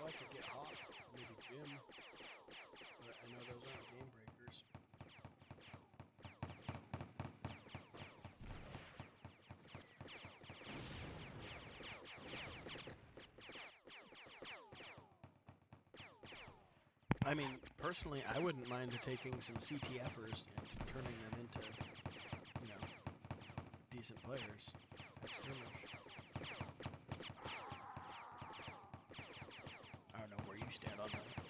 Oh, I could get Hawk, maybe Jim, but I know those aren't game breakers. I mean, personally, I wouldn't mind taking some CTFers and turning them into, you know, decent players at skirmish. I don't know where you stand on that.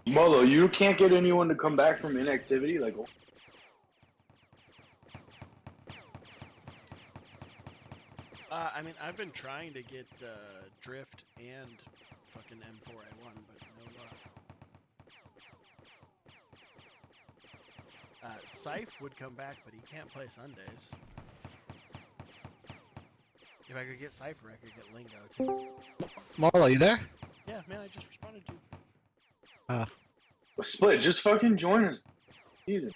Molo, you can't get anyone to come back from inactivity? Like, I mean, I've been trying to get Drift and fucking M4A1, but no luck. Scythe would come back, but he can't play Sundays. If I could get Cypher, I could get Lingo too. Molo, you there? Yeah, man, I just responded to. Split, just fucking join us. Season.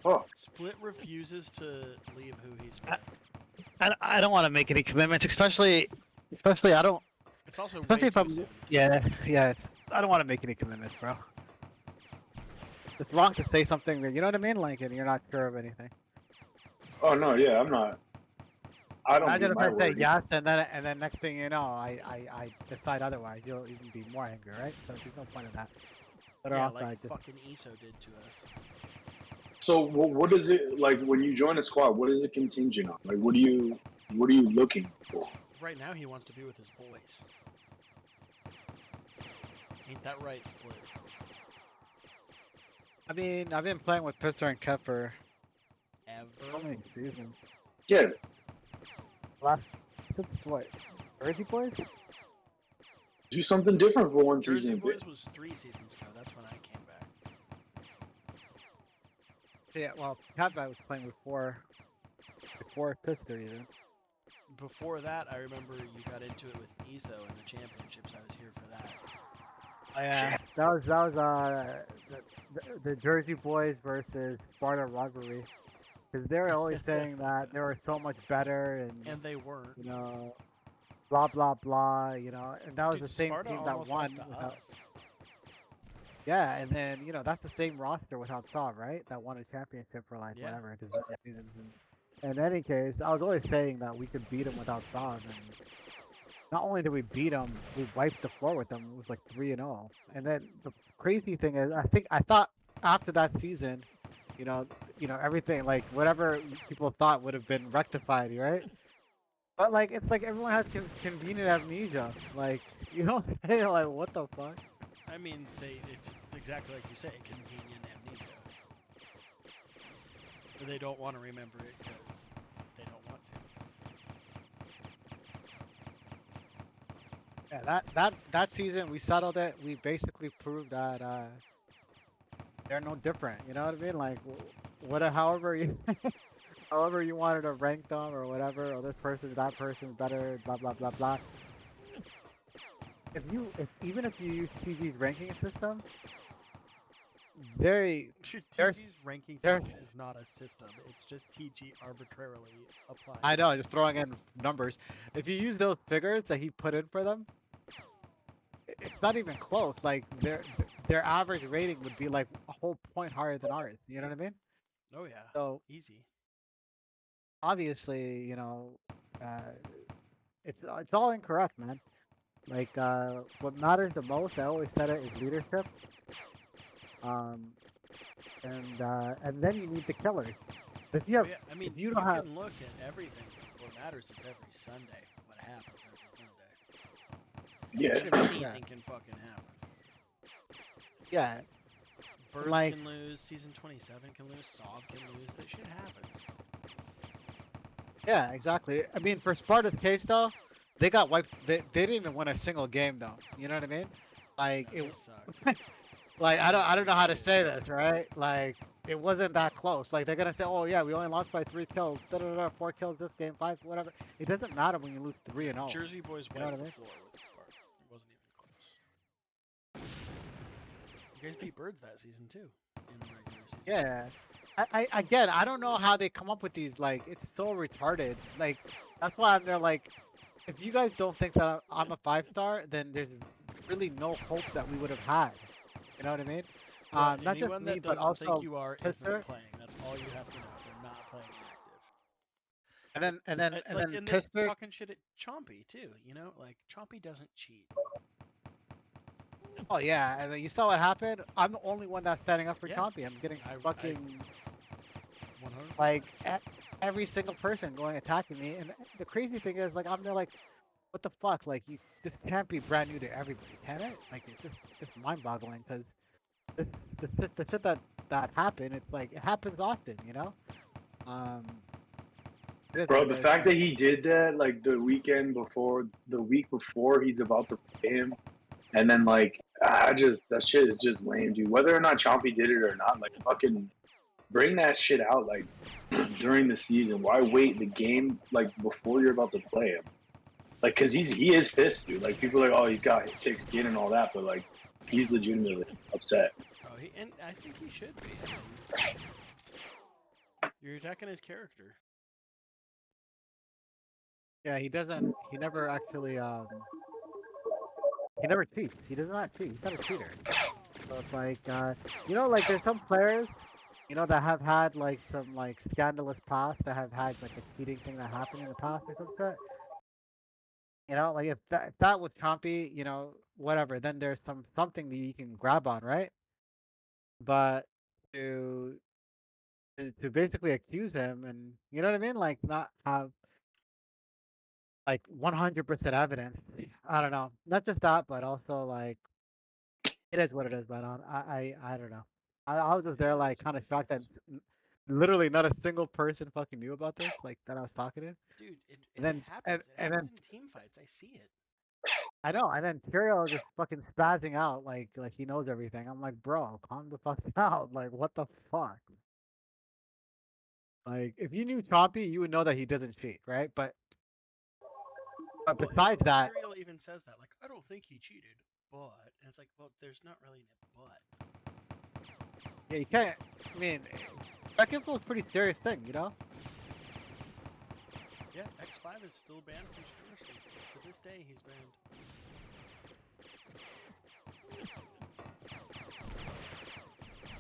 Fuck. Split refuses to leave who he's with. I don't want to make any commitments, especially I don't. It's also Especially way if too I'm. soon. Yeah. I don't want to make any commitments, bro. It's wrong to say something that you know what I mean, like, and you're not sure of anything. Oh no, yeah, I'm not. I don't. Imagine do if my I say word. yes, and then next thing you know, I decide otherwise. You'll even be more angry, right? So there's no point in that. Better Yeah, off I like just. fucking ESO did to us. So what is it like when you join a squad? What is it contingent on? Like, what are you looking for? Right now, he wants to be with his boys. Ain't that right, Split? I mean, I've been playing with Pistol and Kev for so Ever? many seasons. Yeah, Since what? Jersey Boys? do something different for one Jersey season. Boys was 3 seasons ago. That's when I came back. Yeah, well, Kev I was playing before Pistol even. Before that, I remember you got into it with ESO in the championships. I was here for that. Oh, yeah. That was the Jersey Boys versus Sparta rivalry, because they were always saying that they were so much better And they weren't. you know, blah blah blah, you know, and that was Dude, the same Sparta team that almost won. lost to Without, us. yeah, and then that's the same roster without Saab, right? That won a championship for like Yeah. whatever just seasons. And in any case, I was always saying that we could beat them without Saab, and not only did we beat them, we wiped the floor with them. It was like 3-0. And then the crazy thing is, I thought after that season, everything, like whatever people thought would have been rectified, right? But like it's like everyone has convenient amnesia. Like you don't say like what the fuck. I mean, it's exactly like you say, convenient amnesia. They don't want to remember it because they don't want to. Yeah, that season we settled it. We basically proved that they're no different. You know what I mean? Like however you however you wanted to rank them or whatever, or this person's that person's better, blah blah blah blah. Even if you use TG's ranking system, TG's ranking system is not a system. It's just TG arbitrarily applied. I know, just throwing in numbers. If you use those figures that he put in for them, it's not even close. Like their average rating would be like a whole point higher than ours. You know what I mean? Oh yeah. So Easy. obviously, it's all incorrect, man. Like what matters the most, I always said it, is leadership. And then you need the killers. If you have, Yeah, I mean, if you you don't have, can look at everything. What matters is every Sunday. What happens every Sunday. Yeah. Anything can fucking happen. yeah, Birds like- can lose. Season 27 can lose. Sov can lose. That shit happens. yeah, exactly. I mean, for Sparta's case though, they got wiped. They didn't even win a single game though. You know what I mean? Like No, it. they sucked. Like I don't know how to say this, right? Like it wasn't that close. Like they're gonna say, oh yeah, we only lost by 3 kills, 4 kills this game, 5, whatever. It doesn't matter when you lose 3-0. Jersey Boys You know wiped what I the mean? floor with Sparta. It wasn't even close. You guys beat Birds that season too. In the regular season. Yeah. Again, I don't know how they come up with these. Like it's so retarded. Like that's why I'm there. Like if you guys don't think that I'm a 5-star, then there's really no hope that we would have had. You know what I mean? Well, Not just anyone me, that but doesn't also think you are Pistol. isn't playing. That's all you have to know. They're not playing active. And then And this Pistol. talking shit at Chompy too. You know, like Chompy doesn't cheat. Oh yeah, and then you saw what happened. I'm the only one that's standing up for Yeah. Chompy. I'm getting I- fucking 100%. like every single person going attacking me. And the crazy thing is, like, I'm there like, what the fuck? Like, this can't be brand new to everybody, can it? Like, it's just mind-boggling because the shit that happened, it's like it happens often, you know. Bro, the fact that he did that like the week before he's about to play him, And then like that shit is just lame, dude. Whether or not Chompy did it or not, like fucking bring that shit out like during the season. Why wait the game like before you're about to play him? Like, cause he is pissed, dude. Like people are like, oh, he's got thick skin and all that, but like he's legitimately upset. Oh, and I think he should be. I mean, you're attacking his character. Yeah, he doesn't. He never actually. He never cheats. He does not cheat. He's not a cheater. So it's like, like there's some players, that have had like some like scandalous past that have had like a cheating thing that happened in the past or some shit. Like if that was Chompy, whatever, then there's something that you can grab on, right? But to to basically accuse him and you know what I mean, like not have like 100% evidence. I don't know. Not just that, but also like it is what it is. But I don't know. I was just there Yeah, it like is kind what of it shocked that is. literally not a single person fucking knew about this, like that I was talking to. Dude, And it then happens. It and happens then in team fights. I see it. I know, and then Tyrael just fucking spazzing out like he knows everything. I'm like, bro, calm the fuck down. Like, what the fuck? Like, if you knew Chompy, you would know that he doesn't cheat, right? But Well, besides that, Tyrael even says that. Like, I don't think he cheated, but and it's like, well, there's not really a but. yeah, you can't. I mean, back info is a pretty serious thing, you know. Yeah, X5 is still banned from Skirmish League. To this day, he's banned.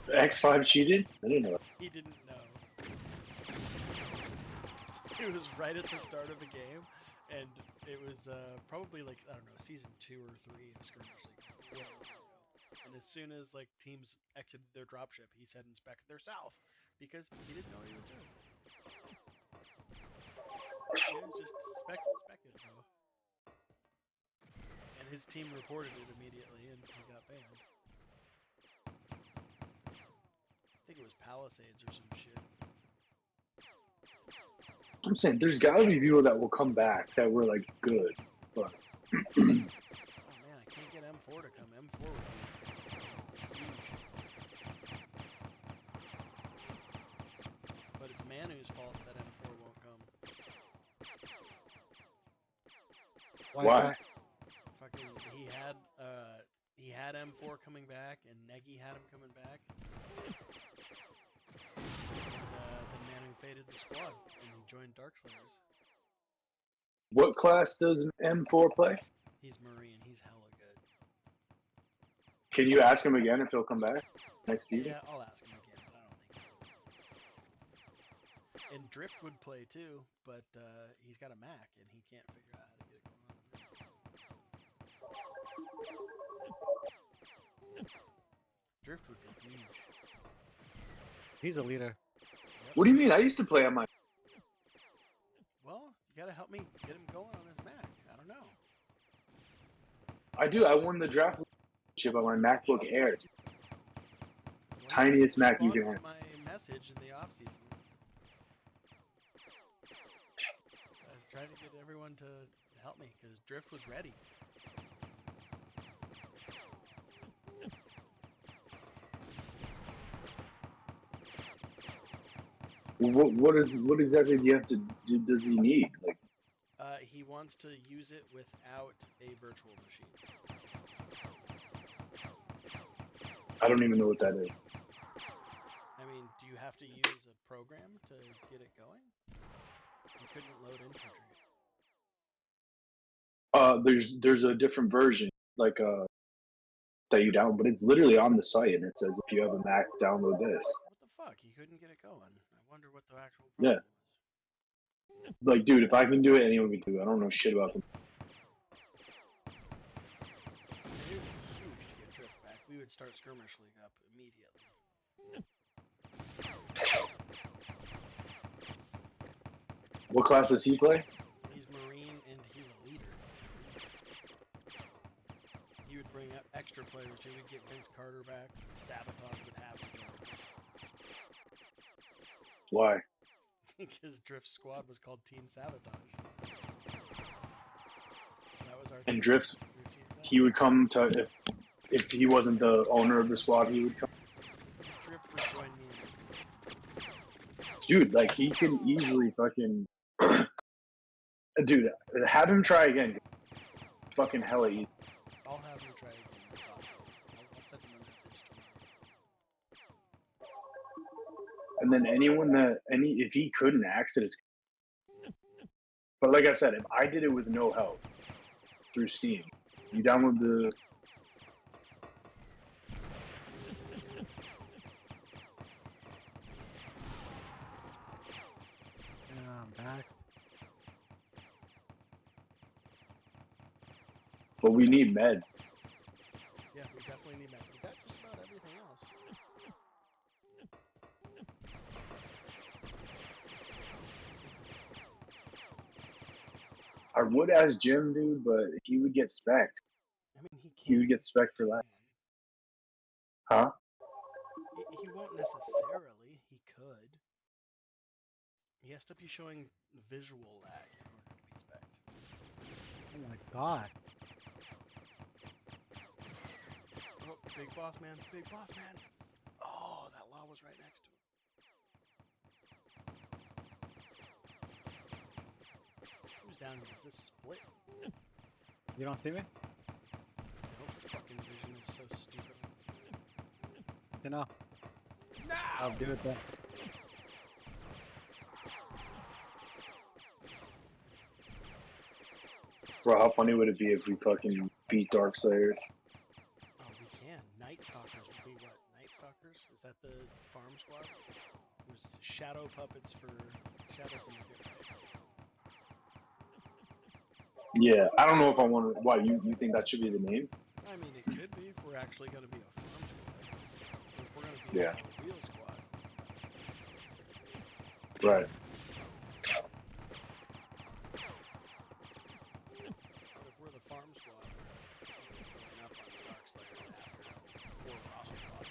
X5 cheated? I didn't know. He didn't know. It was right at the start of the game, and it was probably like, I don't know, season 2 or 3 of Skirmish League. And as soon as like teams exited their dropship, he's heading back their south because he didn't know what he was doing. He was just spec info. And his team reported it immediately, and he got banned. I think it was Palisades or some shit. I'm saying there's got to be people that will come back that were like good, but Oh man, I can't get M4 to come. M4 would be huge. But it's Manu's fault that M4 won't come. why? Fucking, he had M4 coming back, and Negi had him coming back. And then Manu faded the squad, and he joined Darkslayers. What class does M4 play? He's Marine. He's hella good. Can you ask him again if he'll come back next season? Yeah, I'll ask him again, but I don't think he will. And Drift would play too, but he's got a Mac, and he can't figure out how to get it going on. Drift would be huge. he's a leader. Yep. What do you mean? I used to play on my. Well, you gotta help me get him going on his Mac. I don't know. I do. I won the draft championship on my MacBook Air. Well, Tiniest Mac you can responded have. to my message in the off season. I was trying to get everyone to help me because Drift was ready. What exactly do you have to do? Does he need? Like, He wants to use it without a virtual machine. I don't even know what that is. I mean, do you have to use a program to get it going? You couldn't load infantry. There's a different version like that you download, but it's literally on the site and it says if you have a Mac, download this. What the fuck? He couldn't get it going. I wonder what the actual problem was. Like, dude, if I can do it, anyone can do it. I don't know shit about them. It would be huge to get Drift back. We would start Skirmish League up immediately. What class does he play? He's Marine and he's a leader. He would bring up extra players too. We'd get Vince Carter back. Sabotage would have to join us. Why? Because Drift's squad was called Team Sabotage. That was our And team. Drift? We were Team Sabotage. he would come to if he wasn't the owner of the squad, he would come. Drift would join me in Dude, like he can easily fucking dude, have him try again. Fucking hella easy. I'll have him try again this offseason. I'll send him a message tomorrow. And then if he couldn't exit his. But like I said, if I did it with no help through Steam, you download the. Yeah, I'm back. But we need meds. Yeah, we definitely need meds. We got just about everything else. I would ask Jim, dude, but he would get specced. I mean, he can't. He would get specced for that. Huh? He won't necessarily. He could. He has to be showing visual lag in order to be specced. Oh my god. Oh, big boss man, big boss man. Oh, that law was right next to him. Who's down here? Is this split? You don't see me? No fucking vision is so stupid. You know. No! I'll do it then. Bro, how funny would it be if we fucking beat Dark Slayers? Oh, we can. Night Stalkers would be what? Night Stalkers? Is that the farm squad? There's shadow puppets for Shadow Syndicate, right? Yeah, I don't know if I want to. Why you think that should be the name? I mean, it could be if we're actually going to be a farm squad. Or if we're going to be Yeah. a wheel squad. Right. But if we're the farm squad, we can join up on the Dark Slayers after 4 roster spots.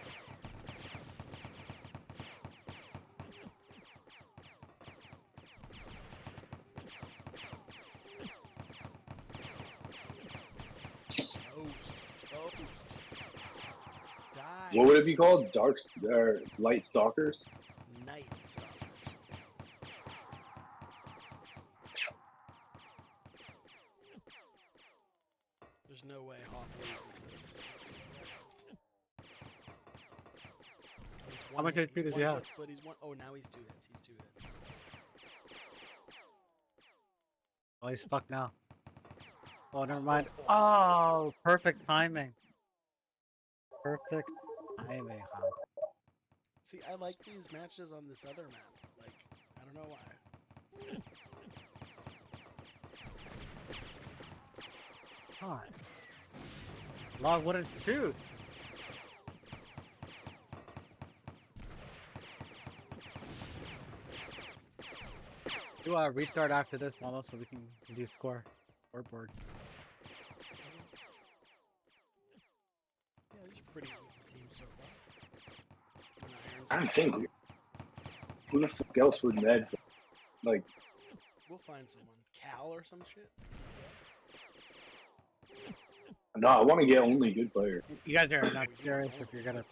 Toast. Die. What would it be called? Light Stalkers? Night Stalkers. There's no way Hawk loses this. How much HP does he have? But he's one. Oh, now he's 2 hits. He's 2 hits. Oh, he's fucked now. Oh, never mind. Oh, perfect timing. Perfect timing, huh? See, I like these matches on this other map. Like, I don't know why. God. Log wouldn't shoot. Do a restart after this, Molo, so we can do scoreboard. Yeah, there's a pretty good team so far. I don't think. Who the fuck else would med? Like, We'll find someone. Cal or some shit? CTF? no, I want to get only good players. You guys are not serious if you're gonna.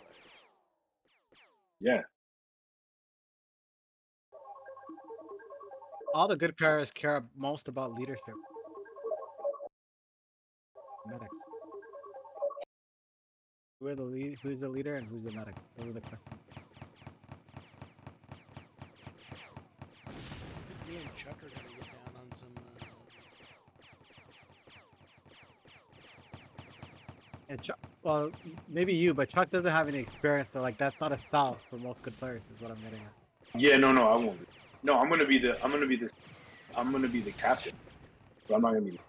Yeah. All the good players care most about leadership. Medics. Who's the leader and who's the medic? Those are the questions. Me and Chuck are gonna get down on some. And Chuck, well, maybe you, but Chuck doesn't have any experience, so like that's not a style for most good players. Is what I'm getting at. Yeah, no, I won't. No, I'm gonna be the captain. But I'm not gonna be.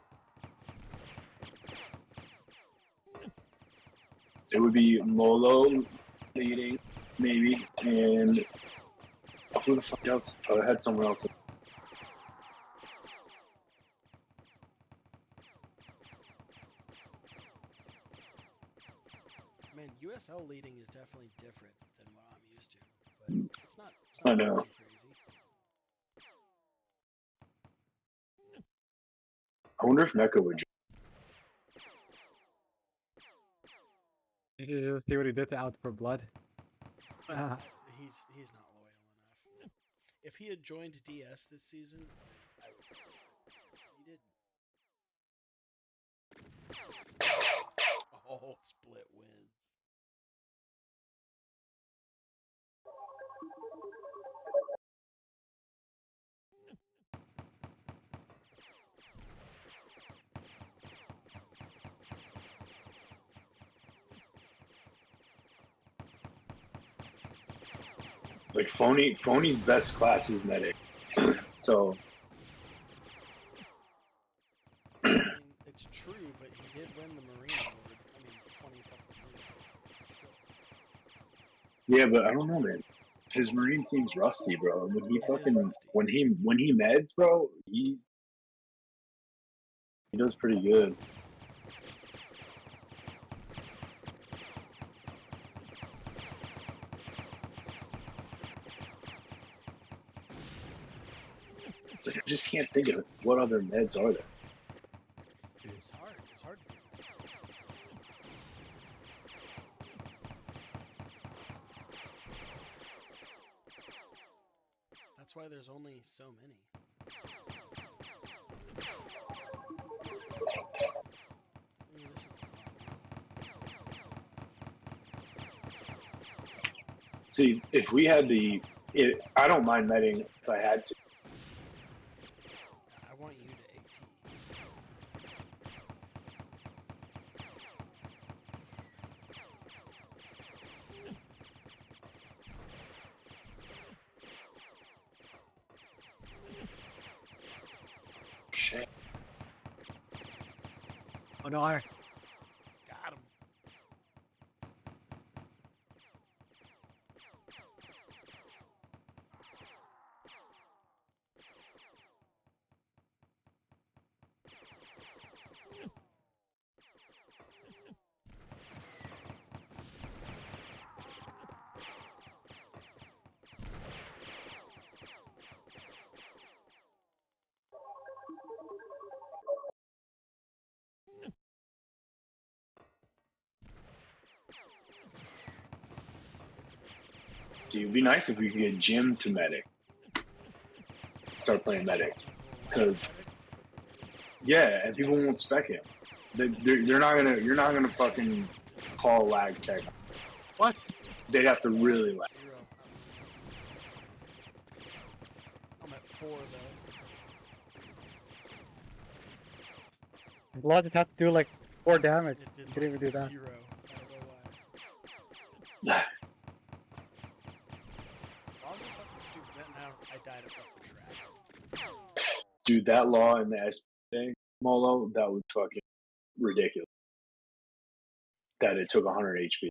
It would be Molo leading, maybe, and who the fuck else? Oh, I had someone else. Man, USL leading is definitely different than what I'm used to, but it's not I know. too crazy. I wonder if Mecha would. You see what he did to Out for Blood? Yeah, he's not loyal enough. If he had joined DS this season, then I would. He didn't. Oh, split wins. Like Phony's best class is medic. So I mean, it's true, but he did win the Marine Award. I mean, 20 fucking years. Still. yeah, but I don't know, man. His Marine seems rusty, bro. When he It is fucking rusty. when he meds, bro, he does pretty good. It's like I just can't think of what other meds are there. It's hard. It's hard to get meds. That's why there's only so many. See, if we had I don't mind medding if I had to. I want you to AT. Shit. Oh no, I. Got him. See, it'd be nice if we could get Jim to medic. Start playing medic. Because yeah, and people won't spec him. They're not gonna. You're not gonna fucking call lag check. What? They'd have to really lag. 0. I'm at 4 though. Law just have to do like 4 damage. It did Can't even do that. 0. I don't know why. All the fucking stupid. Now I died of fucking track. Dude, that law in the SP Molo, that was fucking ridiculous. That it took 100 HP.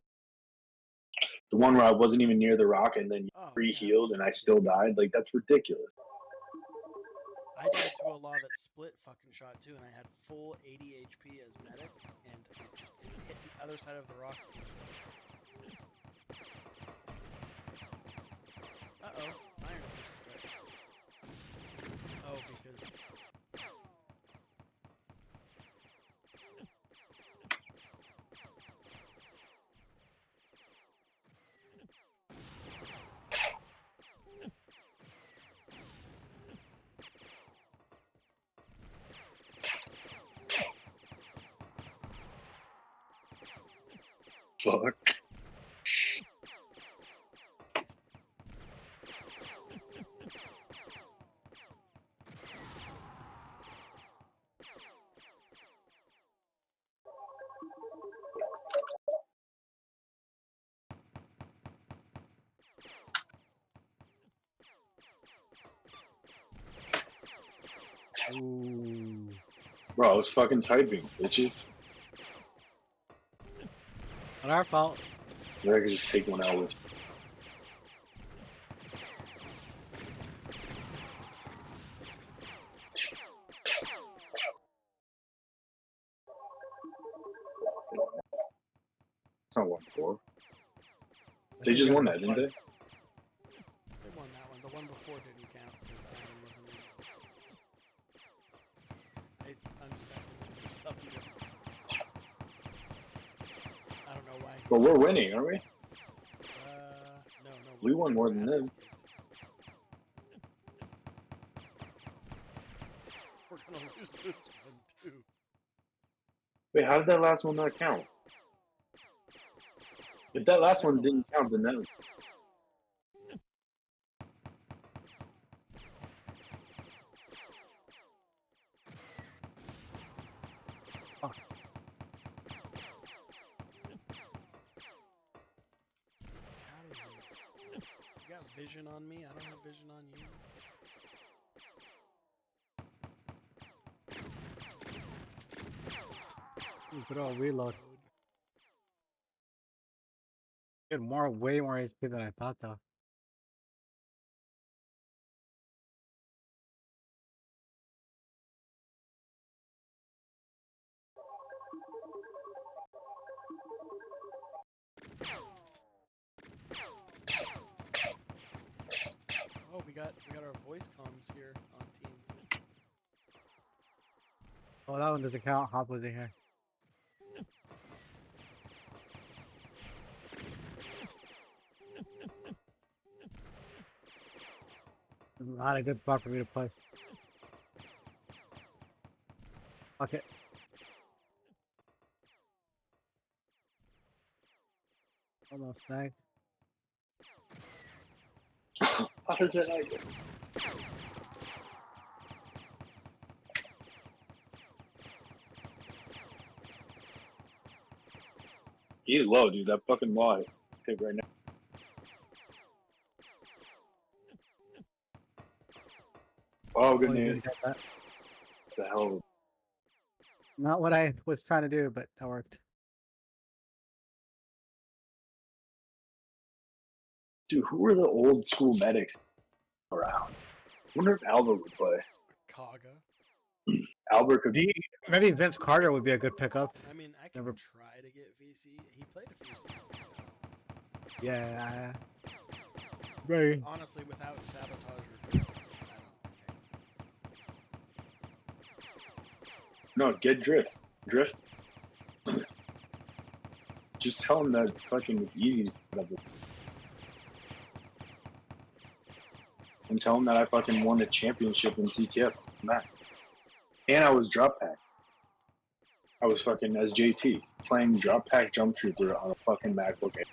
The one where I wasn't even near the rock and then Oh, re-healed and I still died, like that's ridiculous. I died to a law that split fucking shot too, and I had full 80 HP as medic, and it hit the other side of the rock. Uh-oh. Iron Fist. Oh, because... Fuck. Ooh. Bro, I was fucking typing, bitches. Not our fault. I could just take one out with. It's not 1-4. They just won that, didn't they? They won that one. The one before didn't count because Iron wasn't in. They unspected and subbed him. I don't know why But we're winning, aren't we? No. We won more than asses them. kicked. We're gonna lose this one too. Wait, how did that last one not count? If that last one didn't count, then that. You got vision on me? I don't have vision on you. Bro, reload. Get way more HP than I thought though. Oh, we got our voice comms here on team. Oh, that one doesn't count. Hop was in here. Not a good spot for me to push. Fuck it. Almost snagged. How did that not get? He's low, dude. That fucking wall hit right now. Oh, good Oh, you news. didn't get that. It's a hell of a. Not what I was trying to do, but that worked. Dude, who are the old school medics around? I wonder if Albert would play. Kaga. Albert could be. Maybe Vince Carter would be a good pickup. I mean, I can Never- try to get VC. He played a few seasons ago. Yeah. Very. Honestly, without sabotage or drift, I don't think No, get drift. Drift. Just tell him that fucking it's easy to set up. And tell him that I fucking won a championship in CTF. And I was drop pack. I was fucking as JT playing drop pack jump trooper on a fucking MacBook Air.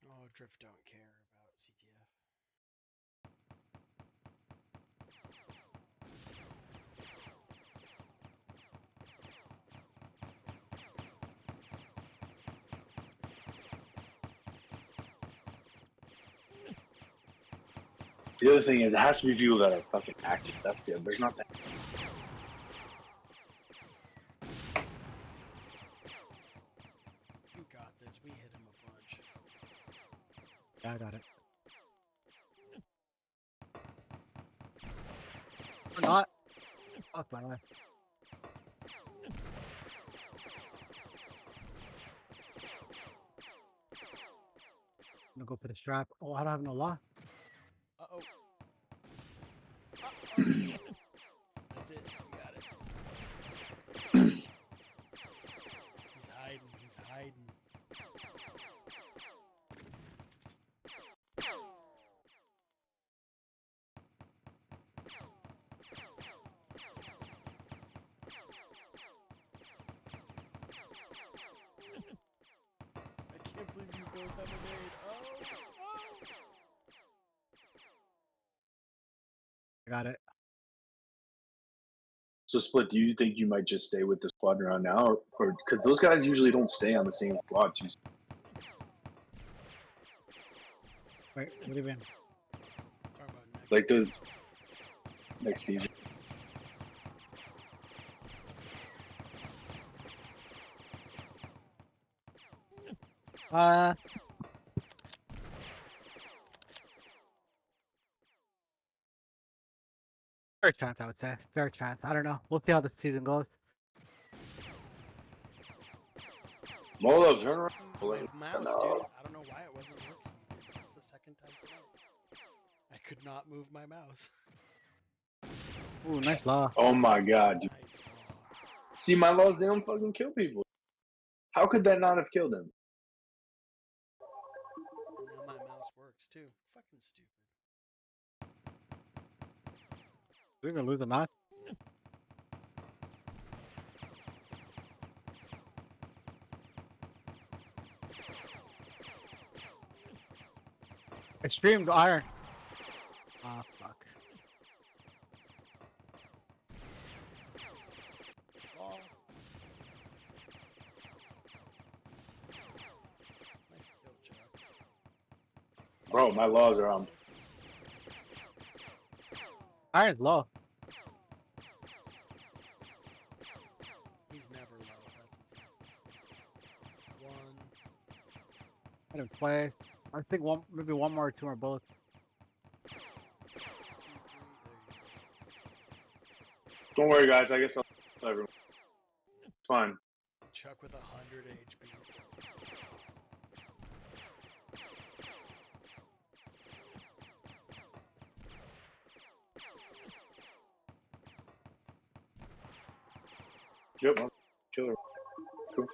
Oh, drift don't care about CTF. The other thing is, it has to be people that are fucking active. That's it. There's not that. You got this. We hit him a bunch. Yeah, I got it. Or not. Fuck my life. I'm gonna go for the strap. Oh, I don't have no law. Uh-oh. That's it. You got it. He's hiding. He's hiding. I can't believe you both have a nade. Oh! I got it. So, Split, do you think you might just stay with the squad around now? Or because those guys usually don't stay on the same squad, too. Wait, what do you mean? Talking about next. Like the next season. Fair chance, I would say. Fair chance. I don't know. We'll see how the season goes. Molo, turn around. My mouse, No. dude. I don't know why it wasn't working. It's the second time tonight. I could not move my mouse. Ooh, nice law. Oh my god, dude. Nice ball. See, my laws, they don't fucking kill people. How could that not have killed him? And now my mouse works too. Fucking stupid. We're gonna lose a match. Extreme to iron. Ah, fuck. Ball. Nice kill, Chuck. Bro, my laws are on. Iron's low. He's never low. That's the thing. One. I didn't play. I think maybe one more or two more bullets. 2, 3. There you Don't worry, guys. I guess I'll tell everyone. It's fine. go. Chuck with 100 HP still. Yep, I'll kill her. Cool.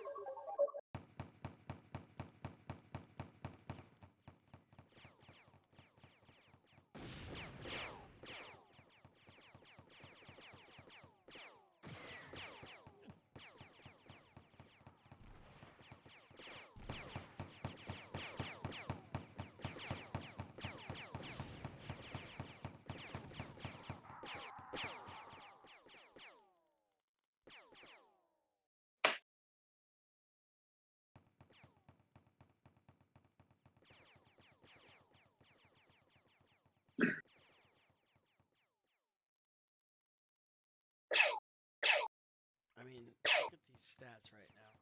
I mean, look at these stats right now.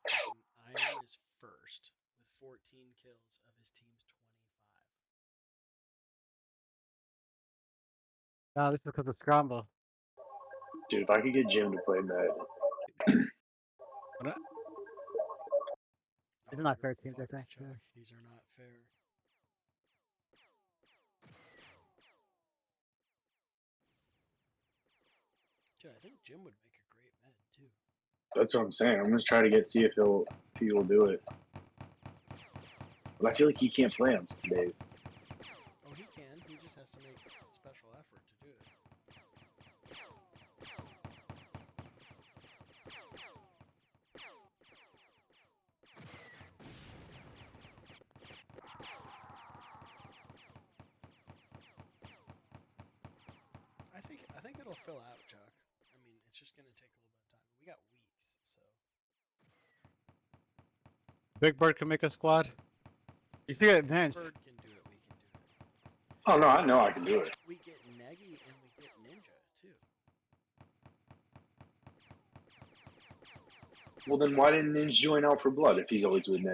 Fucking Iron is first with 14 kills of his team's 25. No, this is because of Scramble. Dude, if I could get Jim to play med. These are not you're fair teams, I fucked, think. Chuck. Yeah. These are not fair. Dude, I think Jim would make a great med too. That's what I'm saying. I'm gonna try to see if he will do it. But I feel like he can't play on some days. Oh, he can. He just has to make special effort to do it. I think it'll fill out, Chuck. I mean, it's just gonna take a little bit of time. We got weeks, so. Big Bird can make a squad. You see it, man. Bird can do it. We can do it. Oh no, I know I can do it. We get Negi and we get Ninja too. Well, then why didn't Ninja join Out for Blood if he's always with Nick?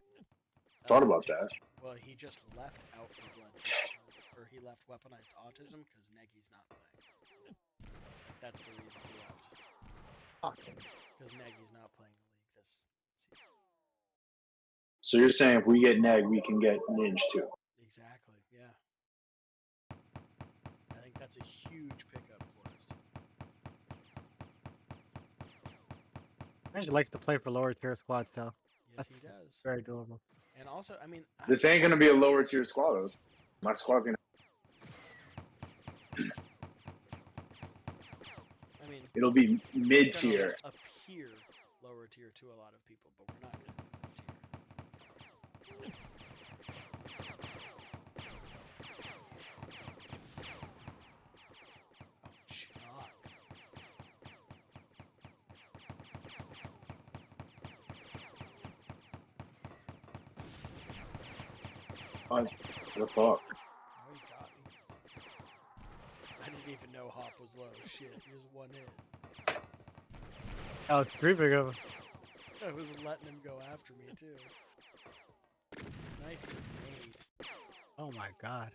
Thought about that. Well, he just left Out for Blood, or he left Weaponized Autism because Negi's not playing. That's the reason he left. Because Negi's not playing the league this season. So you're saying if we get Neg, we can get Ninja too? Exactly. Yeah. I think that's a huge pickup for us. Ninja likes to play for lower tier squads, so Yes, he does. very doable. And also, I mean, This ain't gonna be a lower tier squad though. My squad's gonna. I mean, It'll be mid it's gonna tier. appear lower tier to a lot of people, but we're not going to be mid tier. Oh, Chuck. What the fuck? Oh, you got me. I didn't even know Hop was low. Shit, he was one hit. Oh, it's three big of them. I was letting him go after me, too. Nice grenade. Oh my god.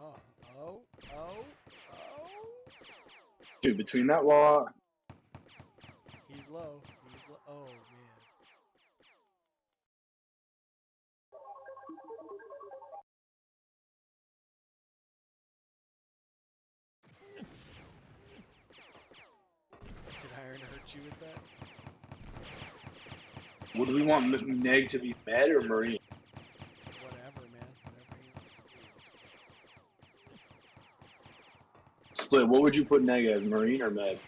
Oh, oh, oh, oh. Dude, between that wall, He's low. He's low. Oh, man. hit you with that? Would we want Neg to be med or Marine? Whatever, man. Whatever he wants to do. Split. What would you put Neg as, Marine or med?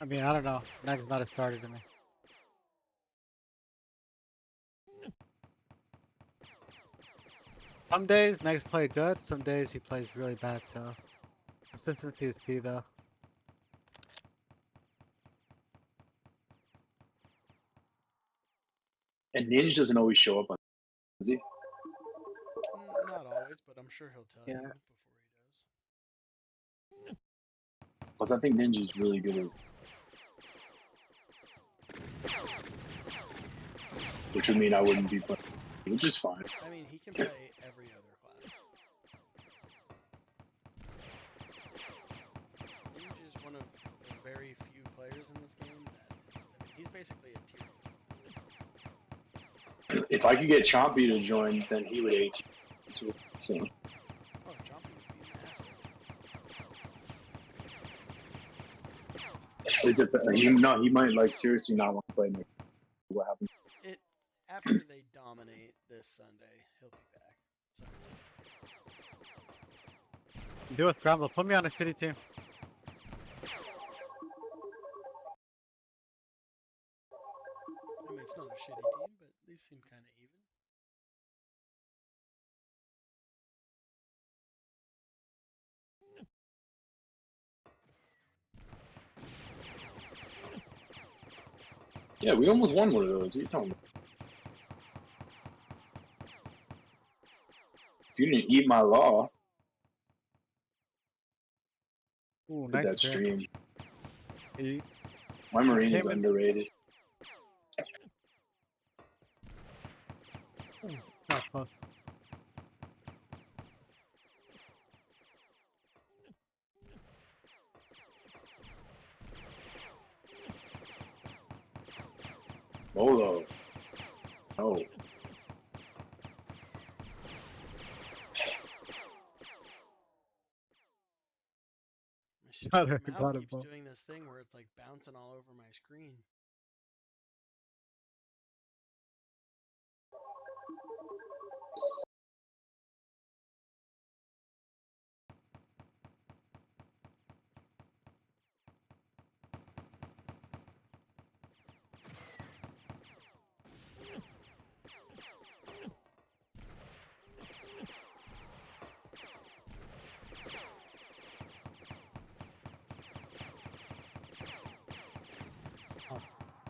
I mean, I don't know. Neg's not a starter to me. Some days Neg's play good, some days he plays really bad, so consistency is key though. And Ninja doesn't always show up on, does he? Not always, but I'm sure he'll tell you Yeah. before he does. Plus, I think Ninja's really good at. Which would mean I wouldn't be playing, which is fine. I mean, he can play every other class. Ninja is one of the very few players in this game that is, I mean, he's basically a tier. If I could get Chompy to join, then he would AT. So, Oh, Jumpy would be massive. he might like seriously not want to play next. What happens? After they dominate this Sunday, he'll be back. So, Do a scramble. Put me on a shitty team. I mean, it's not a shitty team, but these seem kind of even. Yeah, we almost won one of those. What are you talking about? You didn't eat my law. Ooh, With nice that pick. stream. He- My Marine is Came in- underrated. Not close. Molo. Oh. My stupid Got it, mouse got it, keeps bro. doing this thing where it's like bouncing all over my screen.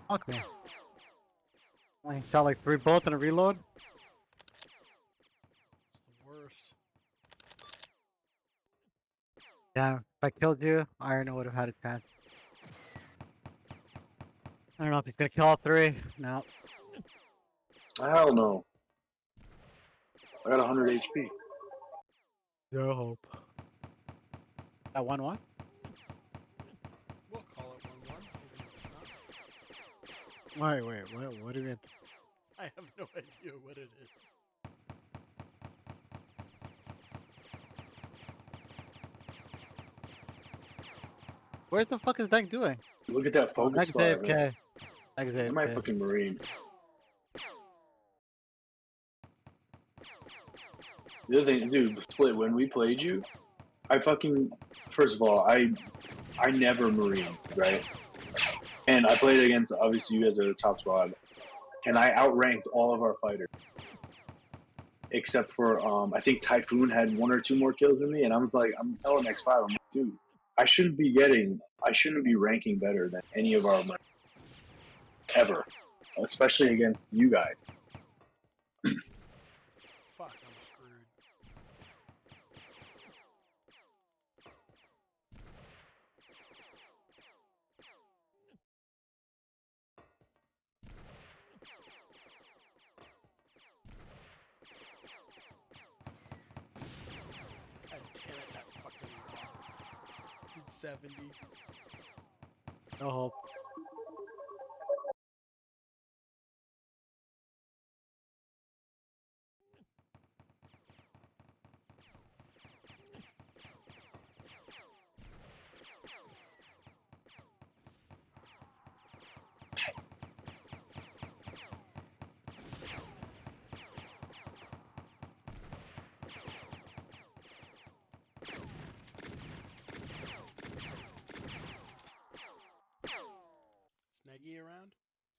Fuck me. Only shot like 3 bullets and a reload. It's the worst. Yeah, if I killed you, Iron would have had a chance. I don't know if he's gonna kill all 3. No. Hell no. I got 100 HP. No hope. That 1-1? We'll call it 1-1, even if it's not. Wait, what do you mean? I have no idea what it is. Where's the fuck is Dank doing? Look at that focus Next fire. man. AFK. Next He's my AFK. fucking Marine. The other thing, dude, Split, when we played you, I fucking, first of all, I never Marine, right? And I played against, obviously, you guys are the top squad, and I outranked all of our fighters. Except for, I think Typhoon had 1 or 2 more kills than me, and I was like, I'm telling X5, I'm like, dude, I shouldn't be ranking better than any of our Marines. Ever. Especially against you guys. Fuck, I'm screwed. God damn it, that fucking wall. Did 70. No hope.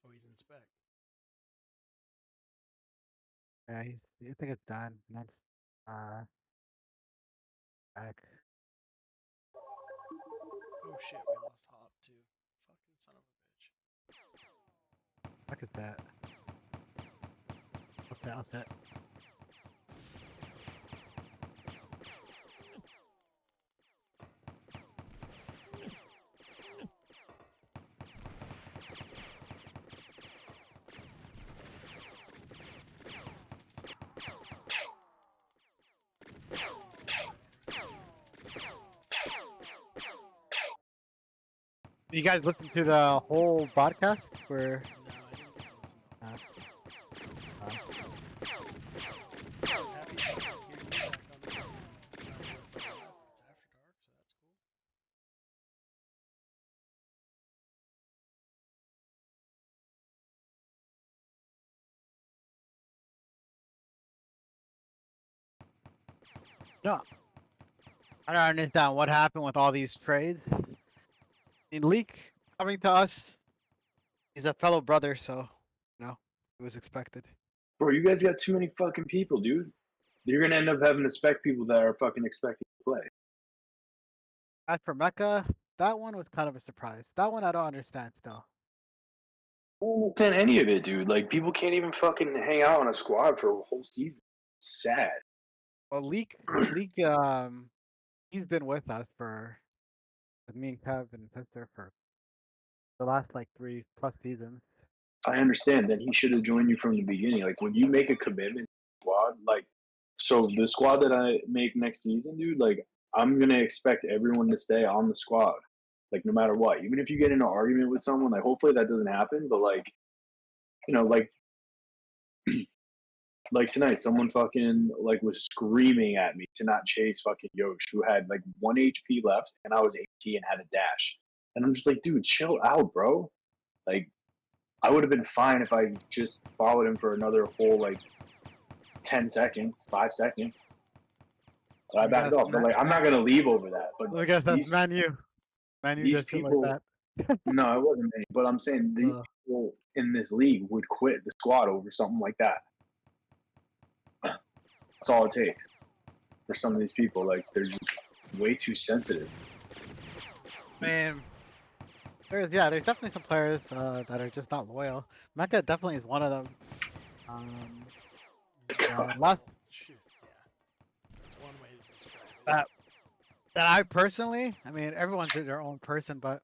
Oh, he's in spec. Yeah, I think it's done. Next, back. Oh shit, we lost Hop too. Fucking son of a bitch. Look at that. I'll set. You guys listen to the whole podcast? Where? No, I didn't get to listen though. Uh, I was happy to hear you back on the show. It's not USL Live, it's after dark, so that's cool. no, I don't understand what happened with all these trades. In Leak coming to us, he's a fellow brother, so it was expected. Bro, you guys got too many fucking people, dude. You're gonna end up having to spec people that are fucking expecting to play. As for Mecca, that one was kind of a surprise. That one I don't understand still. I don't understand any of it, dude. Like, people can't even fucking hang out on a squad for a whole season. Sad. Well, Leak, he's been with us with me and Kev and Pfister for the last like 3+ seasons. I understand. Then he should have joined you from the beginning. Like, when you make a commitment to the squad, like, so the squad that I make next season, dude, like, I'm gonna expect everyone to stay on the squad, like, no matter what. Even if you get in an argument with someone, like, hopefully that doesn't happen. But like, like tonight, someone fucking like was screaming at me to not chase fucking Yosh, who had like 1 HP left, and I was 80 and had a dash. And I'm just like, dude, chill out, bro. Like, I would have been fine if I just followed him for another whole like 10 seconds, 5 seconds. But I backed off. But like, I'm not gonna leave over that. But I guess that's these, Man U. Man U these does shit people, like no, it wasn't many. But I'm saying these people in this league would quit the squad over something like that. That's all it takes for some of these people. Like, they're just way too sensitive. Man, there's definitely some players that are just not loyal. Mecca definitely is one of them. Last Shit, yeah. That's one way to describe it. that I personally, I mean, everyone's their own person, but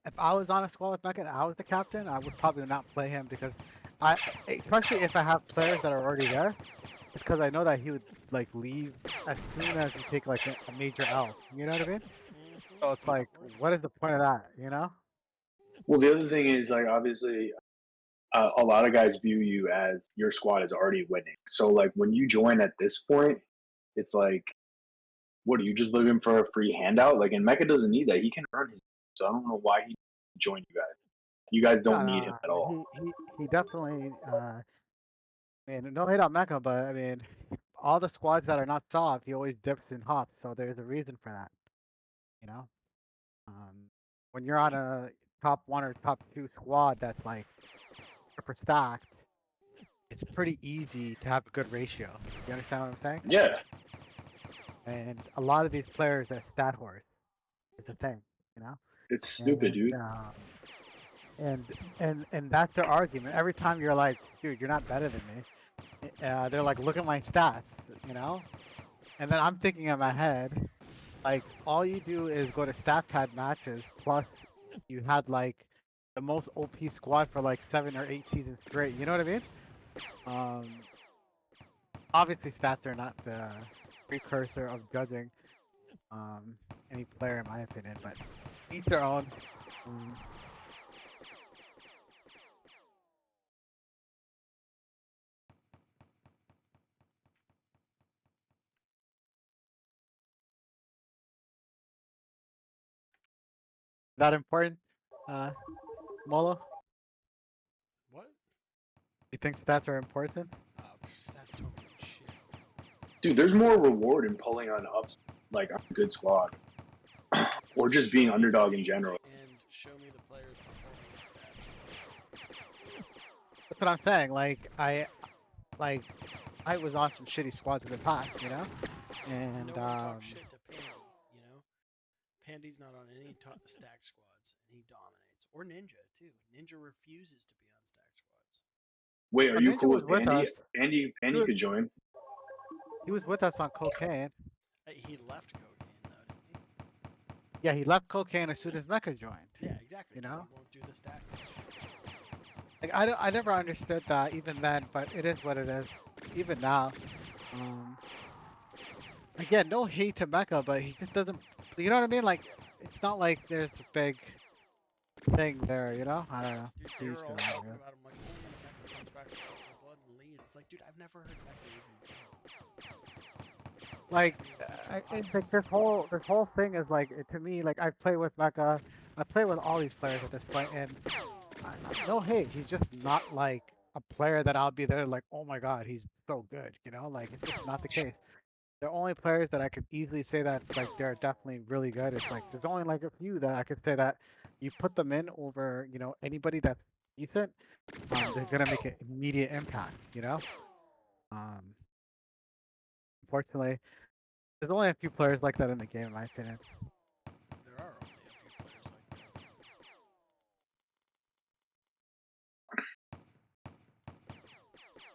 if I was on a squad with Mecca and I was the captain, I would probably not play him because especially if I have players that are already there, it's because I know that he would like leave as soon as you take like a major L. You know what I mean? So it's like, what is the point of that? You know? Well, the other thing is, like, obviously, a lot of guys view you as your squad is already winning. So, like, when you join at this point, it's like, what are you just looking for a free handout? Like, and Mecca doesn't need that. He can earn his. So I don't know why he joined you guys. You guys don't need him at all. He definitely. Man, no hate on Mecca, but I mean, all the squads that are not soft, he always dips in hops. So there's a reason for that. You know, when you're on a top 1 or top 2 squad that's like super stacked, it's pretty easy to have a good ratio. You understand what I'm saying? Yeah. And a lot of these players are stat horse. It's a thing, you know. It's stupid, dude. And that's their argument. Every time you're like, dude, you're not better than me. They're like, look at my stats, you know. And then I'm thinking in my head, like, all you do is go to stat pad matches. Plus, you had like the most OP squad for like 7 or 8 seasons straight. You know what I mean? Obviously, stats are not the precursor of judging any player, in my opinion, but each their own. That important, Molo? What? Oh, You think stats are important? Stats don't mean shit. Dude, there's more reward in pulling on ups, like, on a good squad. Or just being underdog in general. And show me the players performing like that. what I'm saying. Like I was on some shitty squads in the past, you know, and No one talks shit to Pandy, you know? Pandy's not on any stacked squads, and he dominates. Or Ninja, too. Ninja refuses to be on stacked squads. Wait, are But you Ninja cool was with with Pandy? us. Pandy could join. He was with us on cocaine. He left cocaine, though, didn't he? Yeah, he left cocaine as soon as Mecha joined. Yeah, exactly. You know? He won't do the stacks. Like I never understood that even then, but it is what it is. Even now. Again, no hate to Mecha, but he just doesn't. You know what I mean? Like, it's not like there's a big thing there. You know? I don't know. Dude, they Each were all their own, talking yeah. about him like, oh, Mecha comes back from blood and leads. It's like, dude, I've never heard Mecha even. Like, it's like this whole thing is like, to me, like I play with Mecha, I play with all these players at this point, and no hate, he's just not like a player that I'll be there like, oh my god, he's so good, you know, like it's just not the case. The only players that I could easily say that like they're definitely really good is like there's only like a few that I could say that you put them in over, you know, anybody that's decent, they're gonna make an immediate impact, you know. Unfortunately. There's only a few players like that in the game, in my opinion. There are only a few players like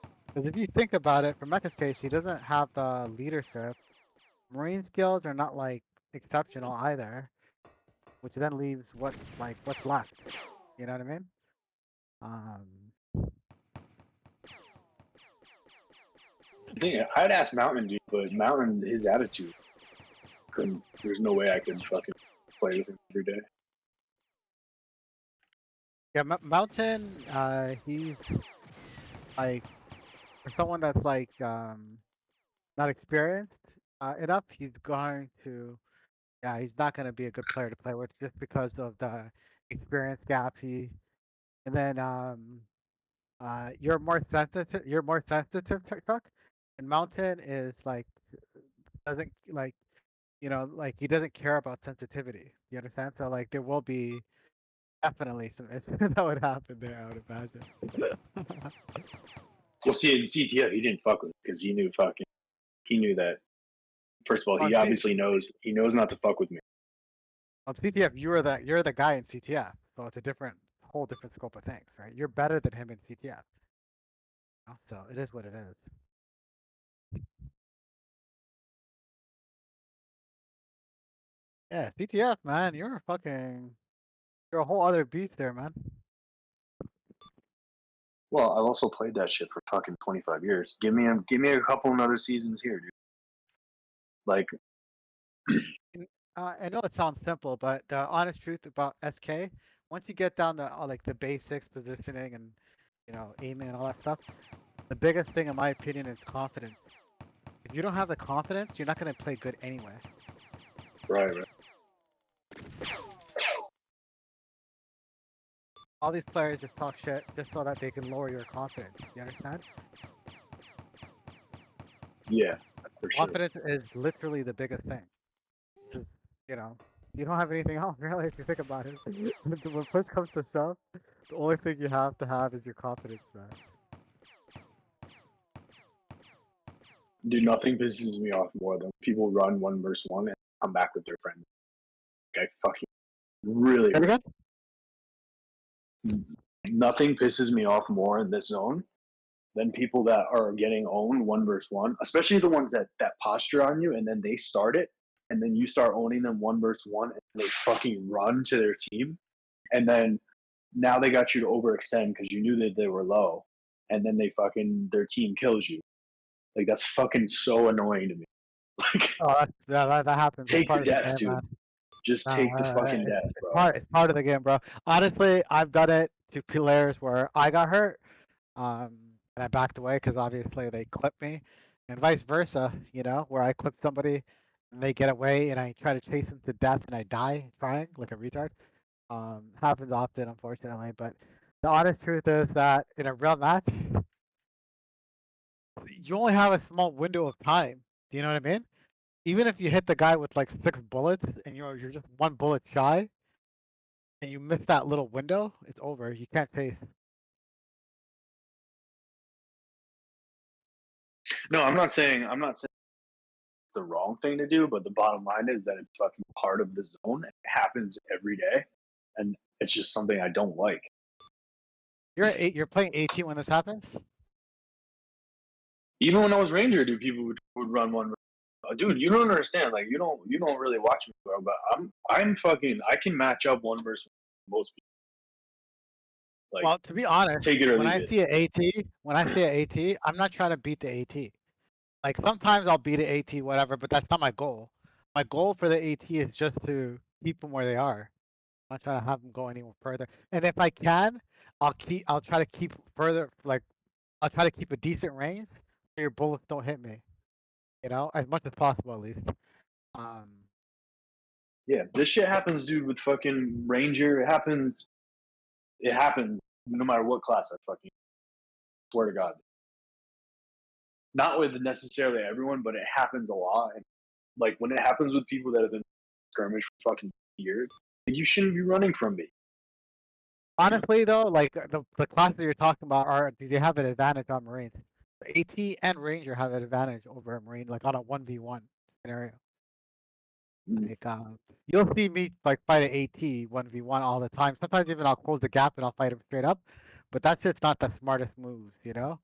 that. Because if you think about it, for Mecha's case, he doesn't have the leadership. Marine skills are not like exceptional either, which then leaves what's left. You know what I mean? I think I'd ask Mountain, dude, but Mountain, his attitude couldn't. There's no way I could fucking play with him every day. Yeah, Mountain, he's like, for someone that's like not experienced enough, he's going to, yeah, he's not going to be a good player to play with just because of the experience gap. And then you're more sensitive. You're more sensitive, Chuck. And Mountain is like doesn't like, you know, like he doesn't care about sensitivity. You understand? So like there will be definitely some issues that would happen there. I would imagine. Well, see, in CTF, he didn't fuck with because he knew that. First of all, he obviously knows not to fuck with me. On CTF, you're the guy in CTF, so it's a whole different scope of things, right? You're better than him in CTF. So it is what it is. Yeah, CTF, man, you're a whole other beast there, man. Well, I've also played that shit for fucking 25 years. Give me a couple another seasons here, dude. Like, I know it sounds simple, but the honest truth about SK, once you get down to like the basics, positioning, and you know aiming and all that stuff, the biggest thing in my opinion is confidence. If you don't have the confidence, you're not gonna play good anyway. right. All these players just talk shit just so that they can lower your confidence. You understand? Yeah, for sure. Confidence is literally the biggest thing. Just, you know, you don't have anything else really if you think about it. When push comes to shove, the only thing you have to have is your confidence, man. Dude, nothing pisses me off more than people run 1v1 and come back with their friend. Like, I fucking really. Nothing pisses me off more in this zone than people that are getting owned 1v1, especially the ones that posture on you and then they start it and then you start owning them 1v1 and they fucking run to their team and then now they got you to overextend because you knew that they were low and then their team kills you. Like, that's fucking so annoying to me. Like, oh, that happens. take the death, dude. Just take the fucking death, bro. It's part of the game, bro. Honestly, I've done it to players where I got hurt, and I backed away because obviously they clipped me, and vice versa. You know, where I clip somebody and they get away, and I try to chase them to death, and I die trying like a retard. Happens often, unfortunately. But the honest truth is that in a real match, you only have a small window of time. Do you know what I mean? Even if you hit the guy with like 6 bullets and you're just 1 bullet shy, and you miss that little window, it's over. You can't chase. No, I'm not saying it's the wrong thing to do, but the bottom line is that it's fucking part of the zone. It happens every day, and it's just something I don't like. You're playing 18 when this happens? Even when I was Ranger, dude, people would run one. Dude, you don't understand. Like you don't really watch me, bro. But I'm fucking. I can match up one versus most people. Like, Well, to be honest, take it or when leave I it. see an AT, I'm not trying to beat the AT. Like sometimes I'll beat an AT, whatever, but that's not my goal. My goal for the AT is just to keep them where they are. I'm not trying to have them go any further. And if I can, I'll try to keep further, like I'll try to keep a decent range so your bullets don't hit me. You know, as much as possible at least. Um, Yeah, this shit happens, dude. With fucking Ranger, it happens. It happens no matter what class I fucking swear to God. Not with necessarily everyone, but it happens a lot. And like when it happens with people that have been skirmish for fucking years, you shouldn't be running from me. honestly though, like the classes you're talking about are do they have an advantage on Marines? AT and Ranger have an advantage over a Marine, like on a 1v1 scenario. Like you'll see me like fight an AT 1v1 all the time. Sometimes even I'll close the gap and I'll fight him straight up, but that's just not the smartest moves, you know.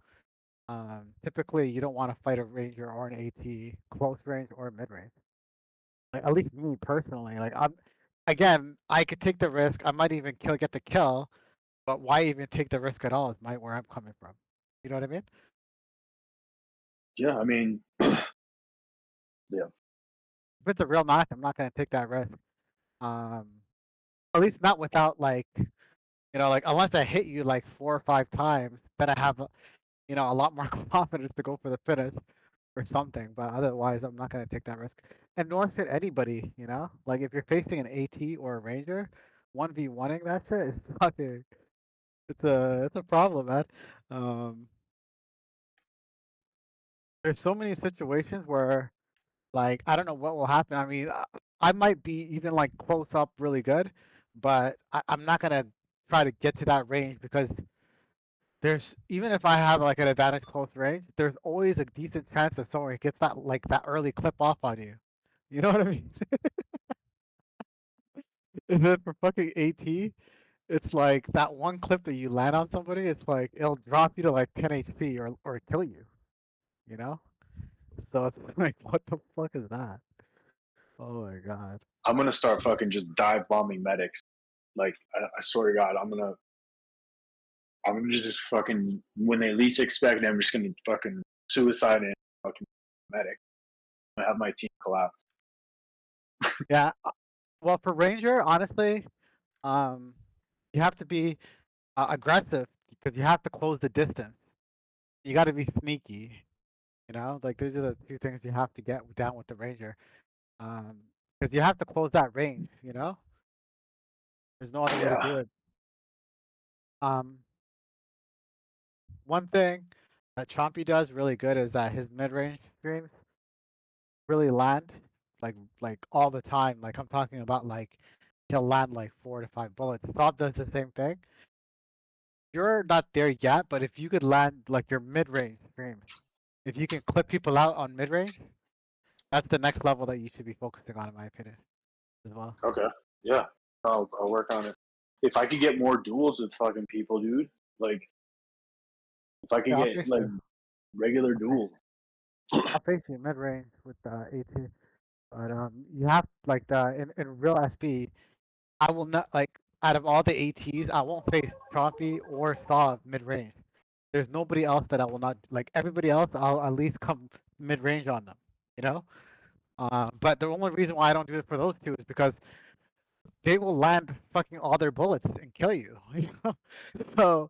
Typically you don't want to fight a Ranger or an AT close range or mid range. Like at least me personally, like again, I could take the risk. I might even get the kill, but why even take the risk at all? Is where I'm coming from. You know what I mean? Yeah, I mean, yeah. If it's a real match, I'm not gonna take that risk. At least not without like like unless I hit you like 4 or 5 times, then I have a lot more confidence to go for the finish or something. But otherwise, I'm not gonna take that risk. And nor should anybody, Like if you're facing an AT or a Ranger, 1v1ing that shit is fucking. It's a problem, man. Um, there's so many situations where like I don't know what will happen. I mean, I might be even like close up really good, but I'm not gonna try to get to that range because there's even if I have like an advantage close range, there's always a decent chance that someone gets that early clip off on you. You know what I mean? And then for fucking AT, it's like that one clip that you land on somebody, it's like it'll drop you to like 10 HP or kill you. You know? So it's like, what the fuck is that? Oh my god. I'm gonna start fucking just dive bombing medics. Like I swear to God, I'm gonna just fucking when they least expect it, I'm just gonna fucking suicide and fucking medic. I'm gonna have my team collapse. Yeah. Well, for Ranger, honestly, um, you have to be aggressive because you have to close the distance. You got to be sneaky. Like those are the two things you have to get down with the Ranger. Because you have to close that range. There's no other way to Yeah, do it. Um, one thing that Chompy does really good is that his mid-range streams really land like all the time. Like I'm talking about like he'll land like 4 to 5 bullets. Sob does the same thing. You're not there yet, but if you could land like your mid-range streams, if you can clip people out on mid-range, that's the next level that you should be focusing on, in my opinion, as well. okay. Yeah. I'll work on it. If I could get more duels with fucking people, dude, like if I could Yeah, I'll get face like you. regular I'll face, duels. I'll face you mid-range with AT. But you have like in real SB, I will not like out of all the ATs, I won't face Chompy or Saw mid-range. There's nobody else that I will not like. Everybody else, I'll at least come mid-range on them. You know. But the only reason why I don't do it for those two is because they will land fucking all their bullets and kill you. You know? So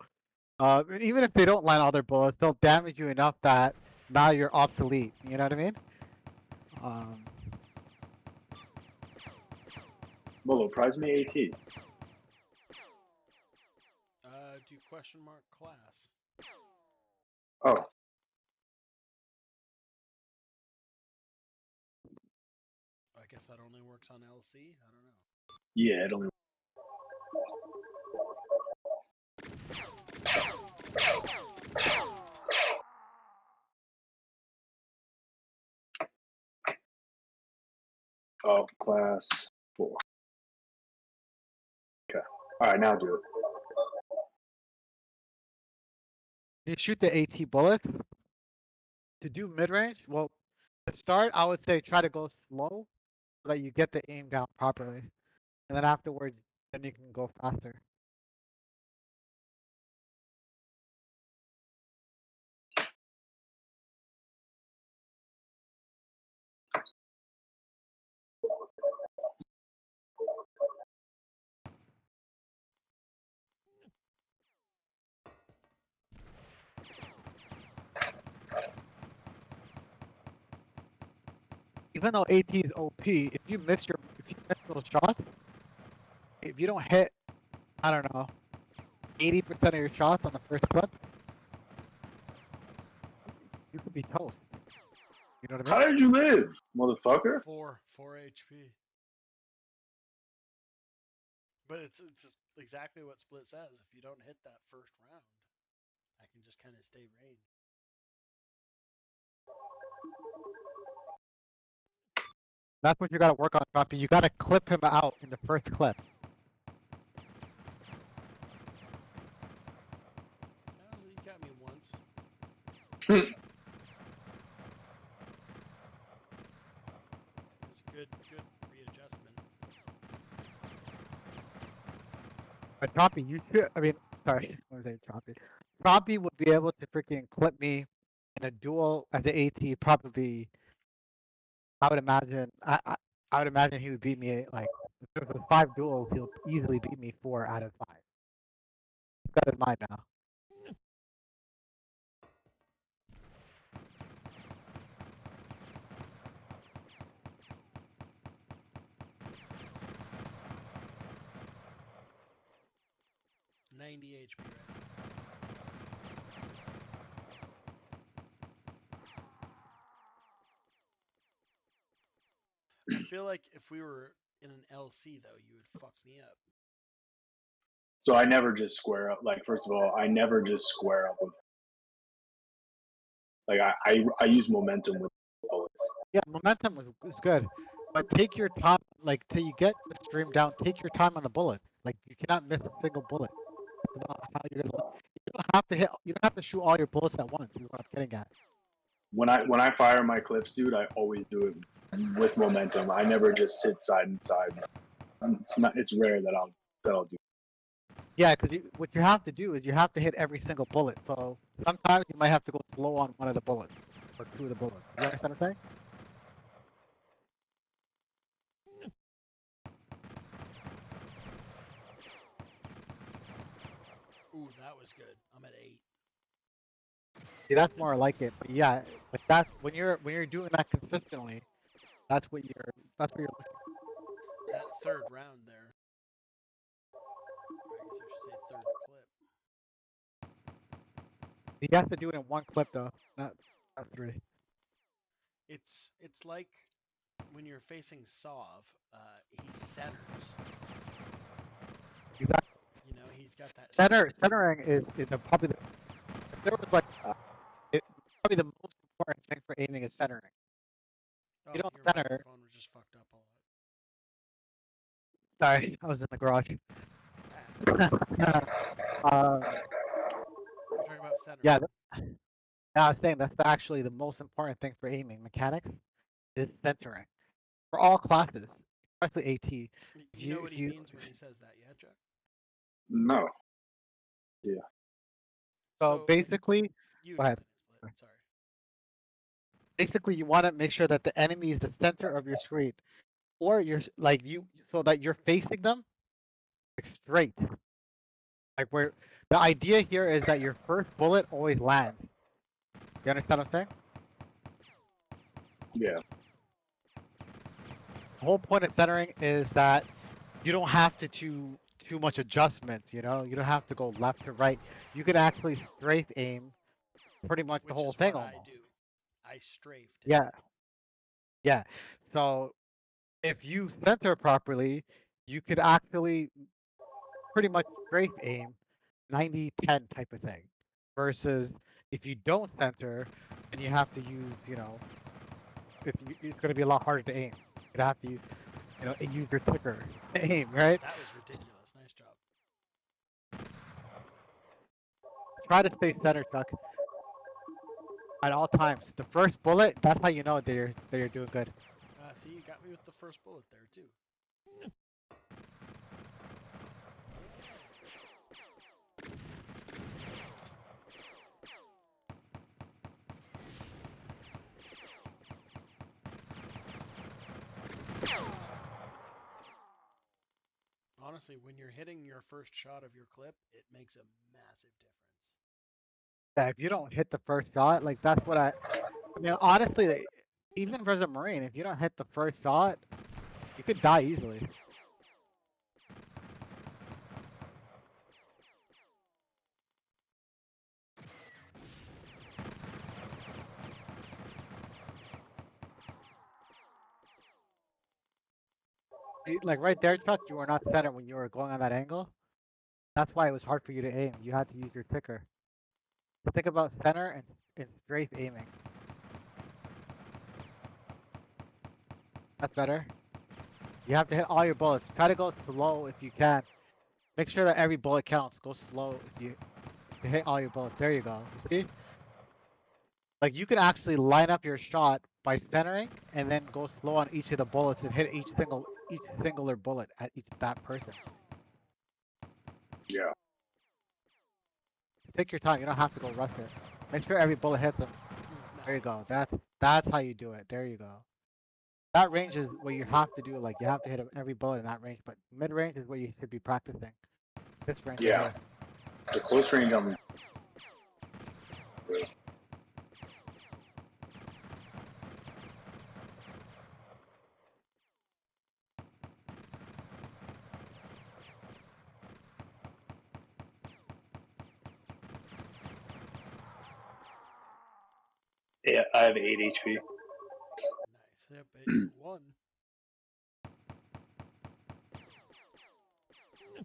even if they don't land all their bullets, they'll damage you enough that now you're obsolete. You know what I mean? Um, Molo, prize me AT. Do question mark class. Oh, I guess that only works on LC. I don't know. yeah, it only of class 4. Okay. All right, now do it. You shoot the AT bullets. To do mid-range, well, to start, I would say try to go slow so that you get the aim down properly. And then afterwards, then you can go faster. Even though AT is OP, if you miss those shots, if you don't hit, I don't know, 80% of your shots on the first clip, you could be toast. You know what I mean? How did you live, motherfucker? 4 HP. But it's exactly what Split says. If you don't hit that first round, I can just kind of stay range. That's what you gotta work on, Trumpy. You gotta clip him out in the first clip. Oh, you got me once. It's good readjustment. But Trumpy, you should. I mean, sorry, I was saying Trumpy. Trumpy would be able to freaking clip me in a duel as the AT. Probably, I would imagine. I would imagine he would beat me like if there was 5 duels, he'll easily beat me 4 out of 5. Keep that in mind now. $90 HP right now. I feel like if we were in an LC though, you would fuck me up. So I never just square up. Like, first of all, I never just square up with. Like, I use momentum with bullets. Yeah, momentum was good, but take your time. Like till you get the stream down, take your time on the bullet. Like you cannot miss a single bullet. How you're gonna, you don't have to hit. You don't have to shoot all your bullets at once. Is what I'm getting at. When I fire my clips, dude, I always do it with momentum. I never just sit side and side. It's rare that I'll do. Yeah, because what you have to do is you have to hit every single bullet. So sometimes you might have to go slow on one of the bullets or 2 of the bullets. You understand what I'm saying? Ooh, that was good. I'm at 8. See, that's more like it. But yeah, but that's when you're doing that consistently. That's what you're looking. That third round there. I guess I should say third clip. You have to do it in 1 clip though, not 3. It's like when you're facing Sov, he centers. Exactly. You know, he's got that Centering is probably the. If there was like, probably the most important thing for aiming is centering. Oh, You don't your center. microphone was just fucked up a lot. Sorry, I was in the garage. You're talking about centering. Yeah, I was saying that's actually the most important thing for aiming mechanics is centering for all classes, especially AT. You know what he means when he says that, yeah, Chuck? No. Yeah. So basically, you go ahead. Sorry. Basically, you want to make sure that the enemy is the center of your screen, or you're like so that you're facing them straight. Like where the idea here is that your first bullet always lands. You understand what I'm saying? Yeah. The whole point of centering is that you don't have to do too much adjustment. You know, you don't have to go left to right. You can actually strafe aim pretty much the whole thing almost. I do. I strafed. Yeah. Yeah. So if you center properly, you could actually pretty much strafe aim 90-10 type of thing. Versus if you don't center, then you have to use, you know, it's going to be a lot harder to aim. You'd have to, use your ticker to aim, right? That was ridiculous. Nice job. Try to stay center, Chuck, at all times. The first bullet, that's how you know that you're doing good. See, you got me with the first bullet there too. Honestly, when you're hitting your first shot of your clip, it makes a massive difference. Yeah, if you don't hit the first shot, like that's what I mean, honestly, like, even as a Marine, if you don't hit the first shot, you could die easily. Like right there, Chuck, you were not center when you were going on that angle. That's why it was hard for you to aim. You had to use your ticker. Think about center and strafe aiming. That's better. You have to hit all your bullets. Try to go slow if you can. Make sure that every bullet counts. Go slow if you hit all your bullets. There you go. You see? Like you can actually line up your shot by centering and then go slow on each of the bullets and hit each singular bullet at that person. Yeah. Take your time. You don't have to go rush it. Make sure every bullet hits them. Nice. There you go. That's how you do it. There you go. That range is what you have to do. Like you have to hit every bullet in that range. But mid range is what you should be practicing. This range. Yeah. Right The close range I'm. Yeah, I have 8 HP. Nice. Yep, 8-1.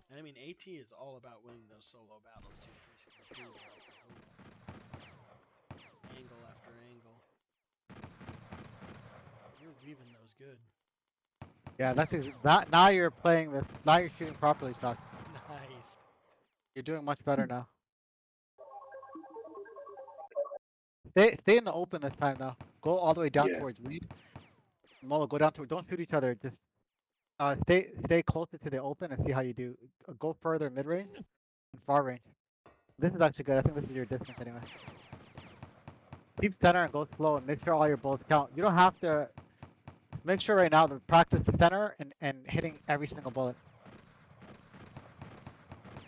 And I mean, AT is all about winning those solo battles too. Basically, angle after angle. You're weaving those good. Yeah, that. Now you're playing this. Now you're shooting properly, Chuck. Nice. You're doing much better now. Stay in the open this time though. Go all the way down towards lead. Molo, go down to. Don't shoot each other. Just stay closer to the open and see how you do. Go further mid range and far range. This is actually good. I think this is your distance anyway. Keep center and go slow and make sure all your bullets count. You don't have to. Make sure right now to practice center and hitting every single bullet.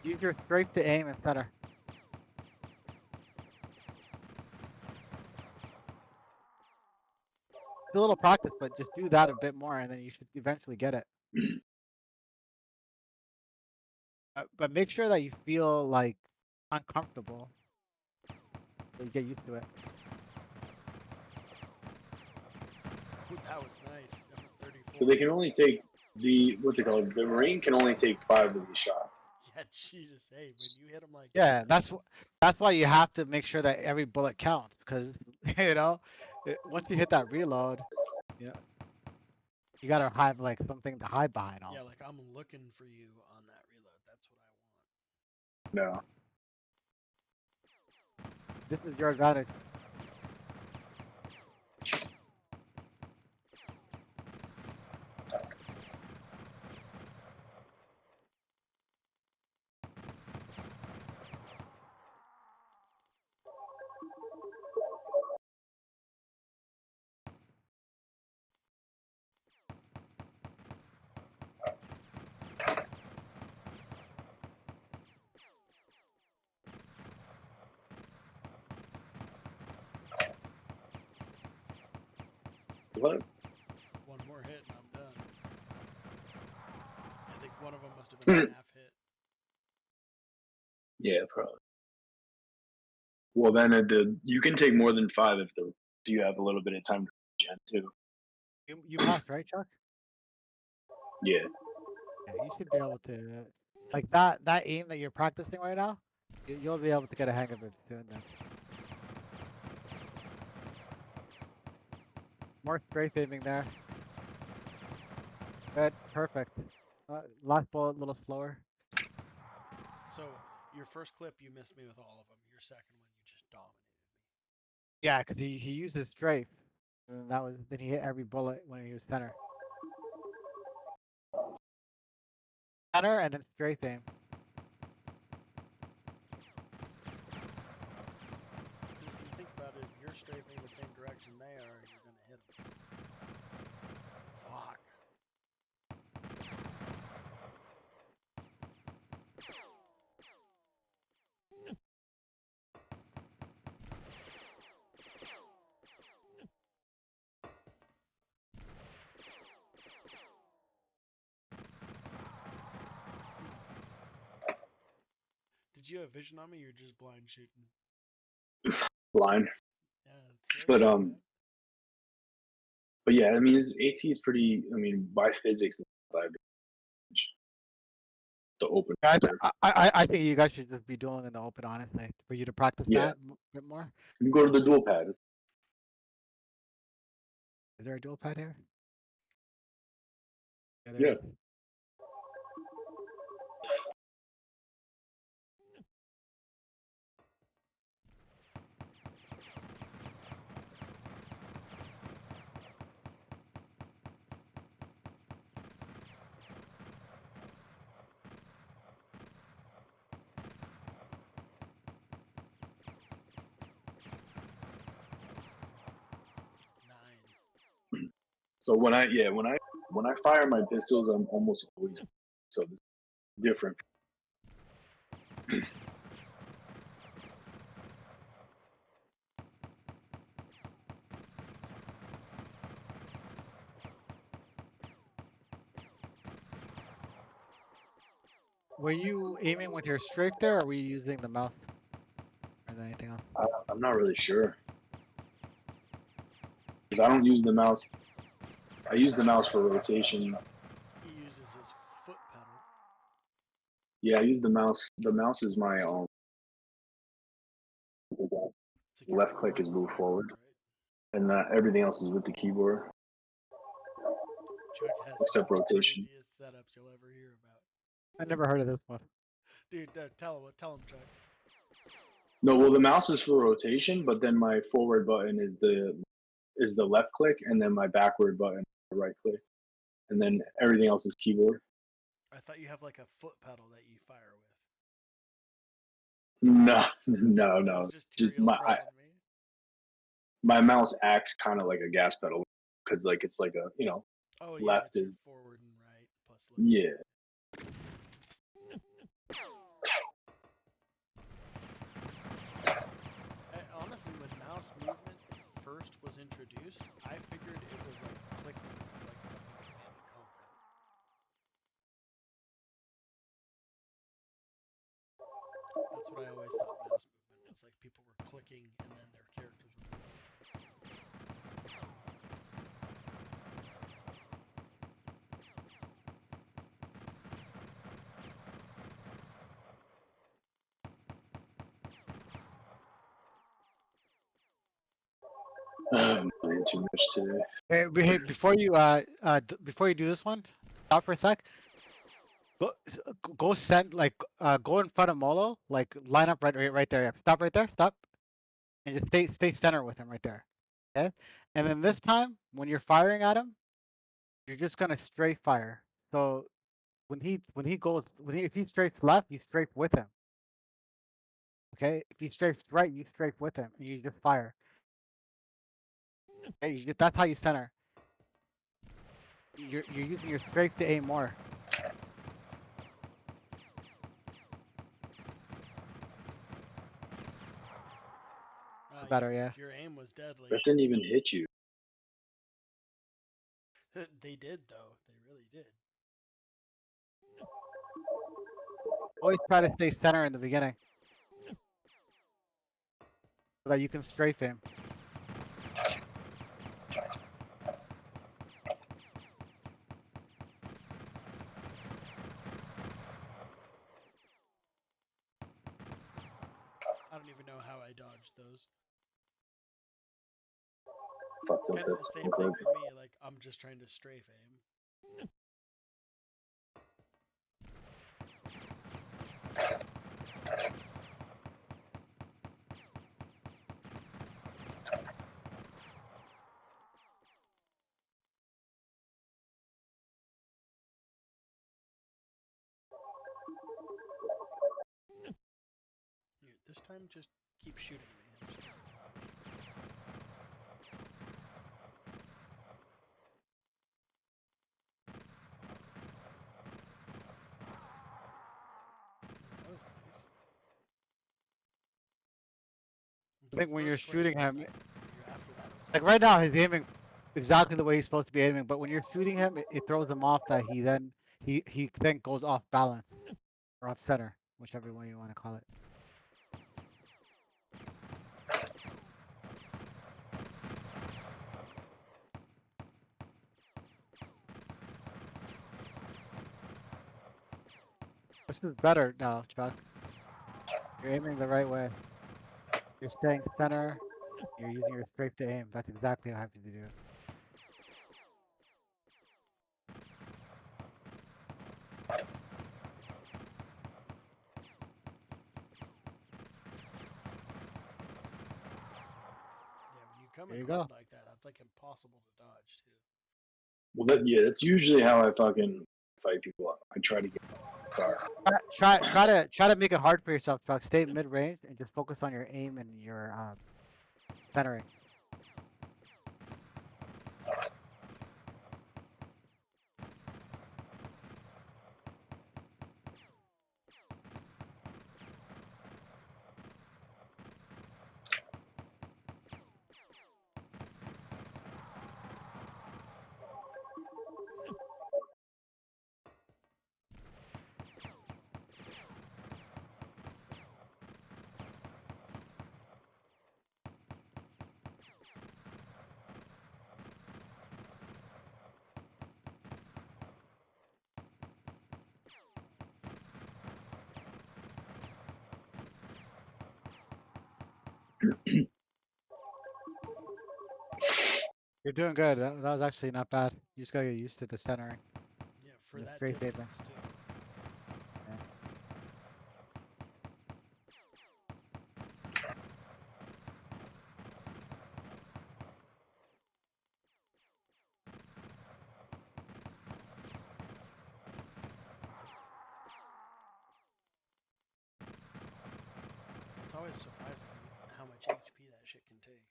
Use your strafe to aim and center. Do a little practice, but just do that a bit more, and then you should eventually get it. But make sure that you feel like uncomfortable, so you get used to it. Ooh, that was nice. 34. So they can only take what's it called? The Marine can only take 5 of these shots. Yeah, Jesus, hey, when you hit them like Yeah, that's why you have to make sure that every bullet counts, because once you hit that reload, you gotta have like something to hide behind. Yeah, like I'm looking for you on that reload. That's what I want. No. This is your advantage. What? One more hit and I'm done. I think one of them must have been a half hit. Yeah, probably. Well, then you can take more than 5 if you have a little bit of time to gen too. You must, right, Chuck? Yeah. Yeah, you should be able to, like that aim that you're practicing right now. You'll be able to get a hang of it soon. Then. More strafe aiming there. Good. Perfect. Last bullet, a little slower. So your first clip, you missed me with all of them. Your second one, you just dominated me. Yeah, because he used his strafe. And then he hit every bullet when he was center. Center and then strafe aim. Because if you think about it, if you're strafing the same direction they are, you're gonna hit them. Fuck. Did you have vision on me? You're just blind shooting. Blind. Yeah, that's But very good, man. but yeah, I mean, his AT is pretty. I mean, by physics, it's not that big. The open. I think you guys should just be dueling in the open, honestly, for you to practice Yeah, that a bit more. you go to the dual pad. Is there a dual pad here? Yeah, there Yeah. is. So when I fire my pistols, I'm almost always so this different. Were you aiming with your strafe there, or were you using the mouse? Or is there anything else? I'm not really sure because I don't use the mouse. I use the mouse for rotation. He uses his foot pedal. Yeah, I use the mouse. The mouse is my It's like your left click is forward move forward, right? and everything else is with the keyboard Chuck has except the rotation. craziest setups you'll ever hear about. I never heard of this one. Dude, tell him, Chuck. No, well, the mouse is for rotation, but then my forward button is the left click, and then my backward button is the right click, and then everything else is keyboard. I thought you have like a foot pedal that you fire with. No, That was no. just Just Tyrael trolling me. my mouse acts kind of like a gas pedal because like it's like a Oh yeah, left it's is your forward and right plus left. yeah. Honestly, when mouse movement first was introduced, I figured it was like click to move, like Command and Conquer. That's what I always thought mouse movement was like. People were clicking and then their characters were moving. I'm playing too much today. Hey, before you do this one, stop for a sec. Go, go send go in front of Molo, like line up right there. Yeah. Stop right there. Stop, and just stay center with him right there. Okay, and then this time when you're firing at him, you're just gonna strafe fire. So if he strafes left, you strafe with him. Okay, if he strafes right, you strafe with him, and you just fire. Okay, that's how you center. You're using your strafe to aim more. Better, yeah. Your aim was deadly. That didn't even hit you. They did though. They really did. Always try to stay center in the beginning, so that you can strafe him. I don't even know how I dodged those. Fucked up Kind of that the same smoke thing like for me. Like I'm just trying to strafe aim. This time, just keep shooting me. I'm just gonna dodge. That was nice. I think when you're First click shooting was him, nothing. After that, it was like right now, he's aiming exactly the way he's supposed to be aiming. But when you're shooting him, it throws him off that he then goes off balance or off center, whichever way you want to call it. This is better now, Chuck. You're aiming the right way. You're staying center. You're using your strafe to aim. That's exactly how I have to do. Yeah, when you come There in you hard go. like that, that's like impossible to dodge too. Well, that's usually how I fucking fight people up. I try to get far. Try to make it hard for yourself, Chuck. Stay mid range and just focus on your aim and your centering. You're doing good. That was actually not bad. You just gotta get used to the centering. Yeah, for The that strafe aiming. distance too. Yeah. It's always surprising how much HP that shit can take.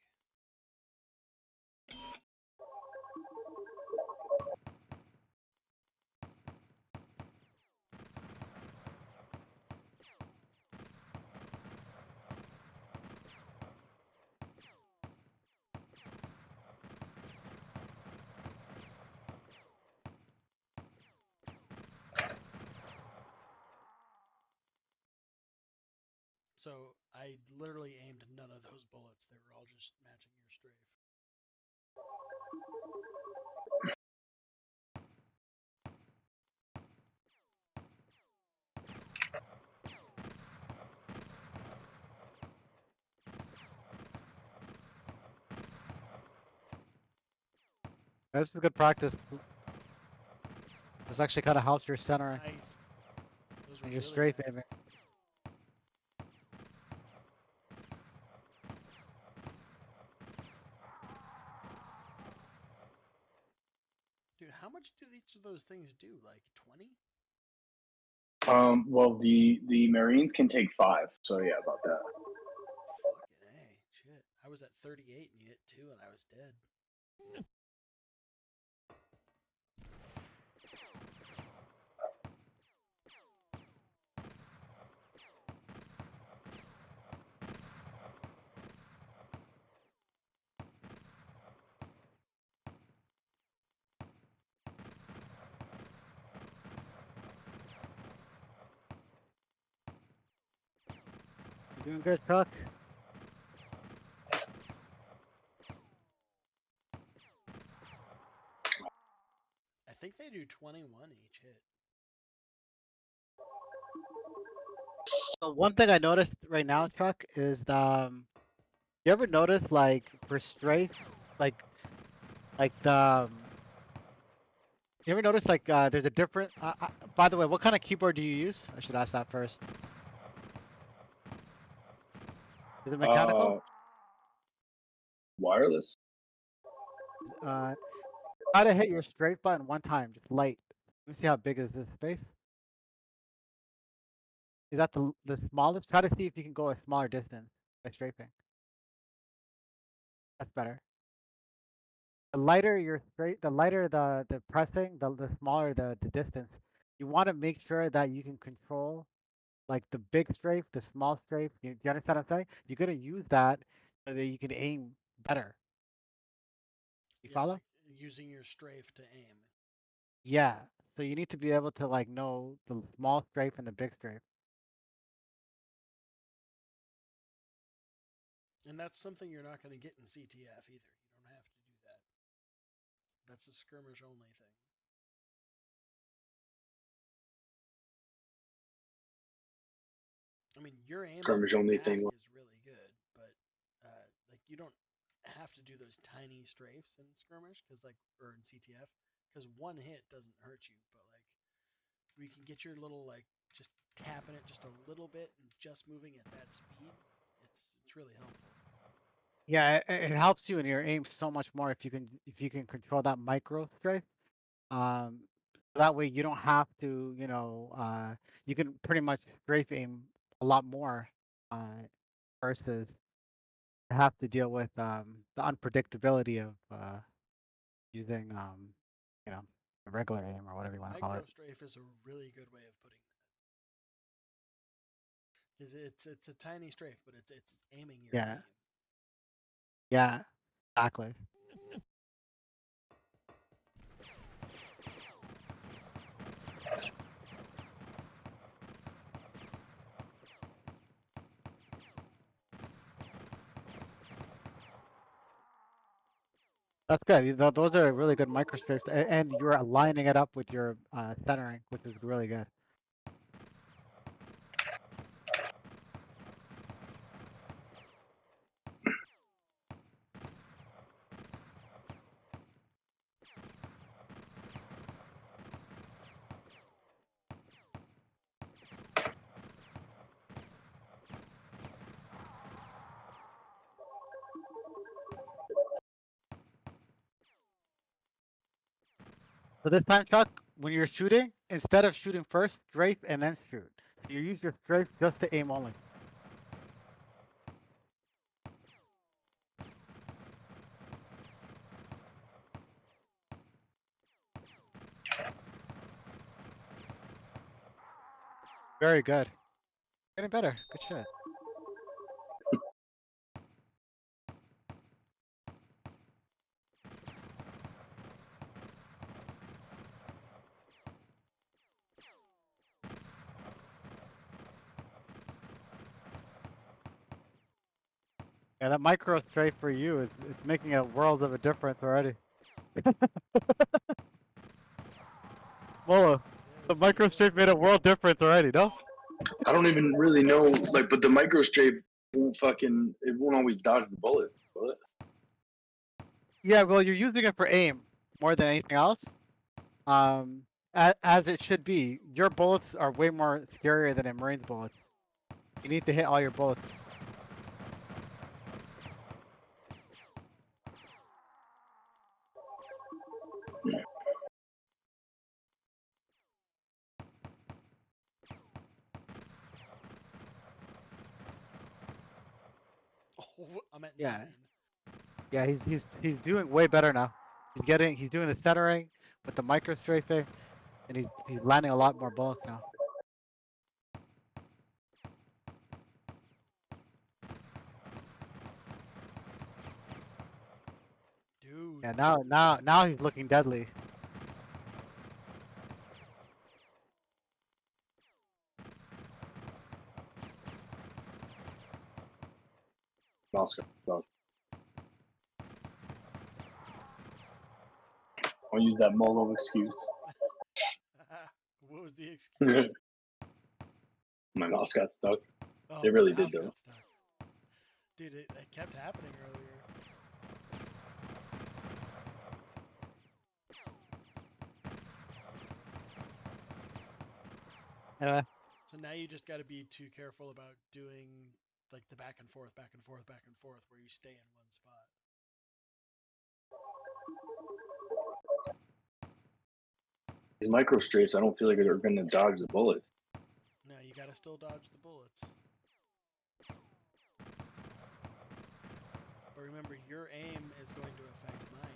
So I literally aimed none of those bullets. They were all just matching your strafe. This is good practice. This actually kind of helps your centering Nice. Those were and your really strafe nice. aiming. Dude, how much do each of those things do? Like 20? Well, the Marines can take 5, so yeah, about that. Fucking A. Shit. I was at 38 and you hit 2 and I was dead. You're doing good, Chuck. I think they do 21 each hit. So one thing I noticed right now, Chuck, is you ever notice like for strafe, like the you ever notice like there's a different. By the way, what kind of keyboard do you use? I should ask that first. Is it mechanical? Wireless. Try to hit your strafe button one time, just light. Let me see how big is this space. Is that the smallest? Try to see if you can go a smaller distance by strafing. That's better. The lighter your straight, the lighter the pressing, the smaller the distance. You want to make sure that you can control like the big strafe, the small strafe. Do you understand what I'm saying? You're gonna use that so that you can aim better. You Yeah, follow? like using your strafe to aim. Yeah. So you need to be able to like know the small strafe and the big strafe. And that's something you're not going to get in CTF either. You don't have to do that. That's a skirmish only thing. I mean, your aim on Skirmish the only back thing. is really good, but like you don't have to do those tiny strafes in skirmish because or in CTF because one hit doesn't hurt you, but like we can get your little like just tapping it just a little bit and just moving at that speed. It's really helpful. Yeah, it helps you in your aim so much more if you can control that micro strafe. Um, that way you don't have to, you can pretty much strafe aim a lot more, uh, versus have to deal with the unpredictability of using a regular aim or whatever you want to call Micro it. strafe is a really good way of putting that because it's a tiny strafe, but it's aiming your Yeah, aim. yeah, exactly. That's good. Those are really good micro strafes, and you're aligning it up with your centering, which is really good. So this time, Chuck, when you're shooting, instead of shooting first, strafe and then shoot. So you use your strafe just to aim only. Very good. Getting better. Good shit. Yeah, that micro strafe for you is it's making a world of a difference already. Molo, the micro It strafe is. made a world difference already, no? I don't even really know, like, but the micro strafe it won't always dodge the bullets. Will it? Yeah, well, you're using it for aim more than anything else. As it should be. Your bullets are way more scarier than a Marine's bullets. You need to hit all your bullets. Oh, I'm at Yeah, 9. yeah, he's doing way better now. He's doing the centering with the micro strafing, and he's landing a lot more bullets now. Dude. Yeah, now he's looking deadly. Oscar, so I'll use that Molo excuse. What was the excuse? My mouse got stuck. Oh, It the really did mouse though. got stuck. Dude, it kept happening earlier. Anyway, So now you just got to be too careful about doing like the back and forth, back and forth, back and forth, where you stay in one spot. These micro strafes, I don't feel like they're going to dodge the bullets. No, you gotta still dodge the bullets. But remember, your aim is going to affect my aim.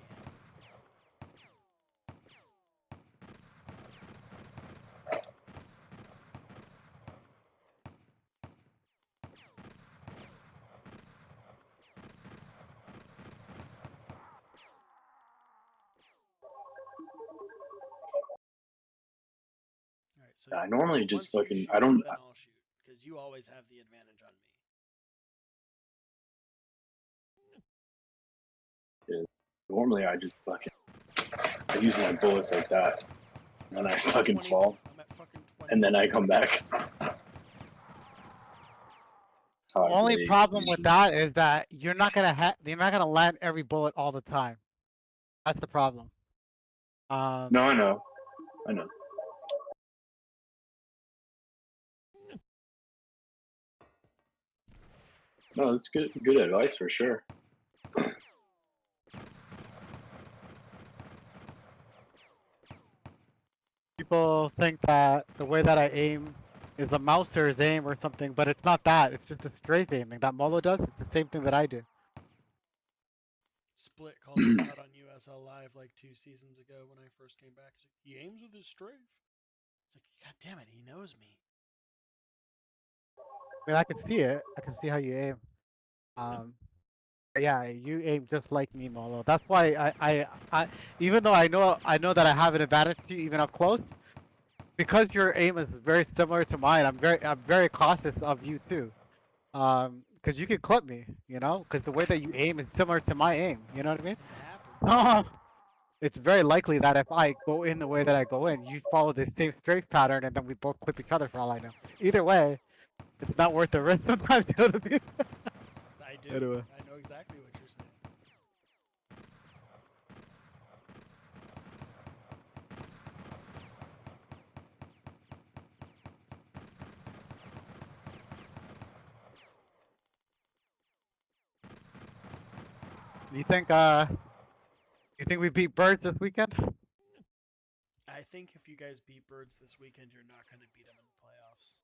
Alright, so I normally just once you fucking. shoot, I don't. then I'll shoot. Because you always have the advantage on me. Normally, I just fucking. I use my bullets like that, and I fucking 20, fall, I'm at fucking 20. and then I come back. The only problem with that is that you're not gonna land every bullet all the time. That's the problem. No, I know. I know. No, that's good. Good advice for sure. People think that the way that I aim is a mouser's aim or something, but it's not that. It's just a strafe aiming that Molo does. It's the same thing that I do. Split called him out on USL Live like 2 seasons ago when I first came back. He's like, he aims with his strafe. It's like, God damn it, he knows me. I mean, I can see it. I can see how you aim. But yeah, you aim just like me, Molo. That's why I even though I know that I have an advantage to you even up close, because your aim is very similar to mine. I'm very cautious of you too. Because you can clip me, you know, because the way that you aim is similar to my aim. You know what I mean? It happens. It's very likely that if I go in the way that I go in, you follow the same strafe pattern, and then we both clip each other for all I know. Either way, it's not worth the risk sometimes. You know what I mean? I do. Anyway. I know exactly what you're saying. You think we beat Birds this weekend? I think if you guys beat Birds this weekend, you're not going to beat them in the playoffs.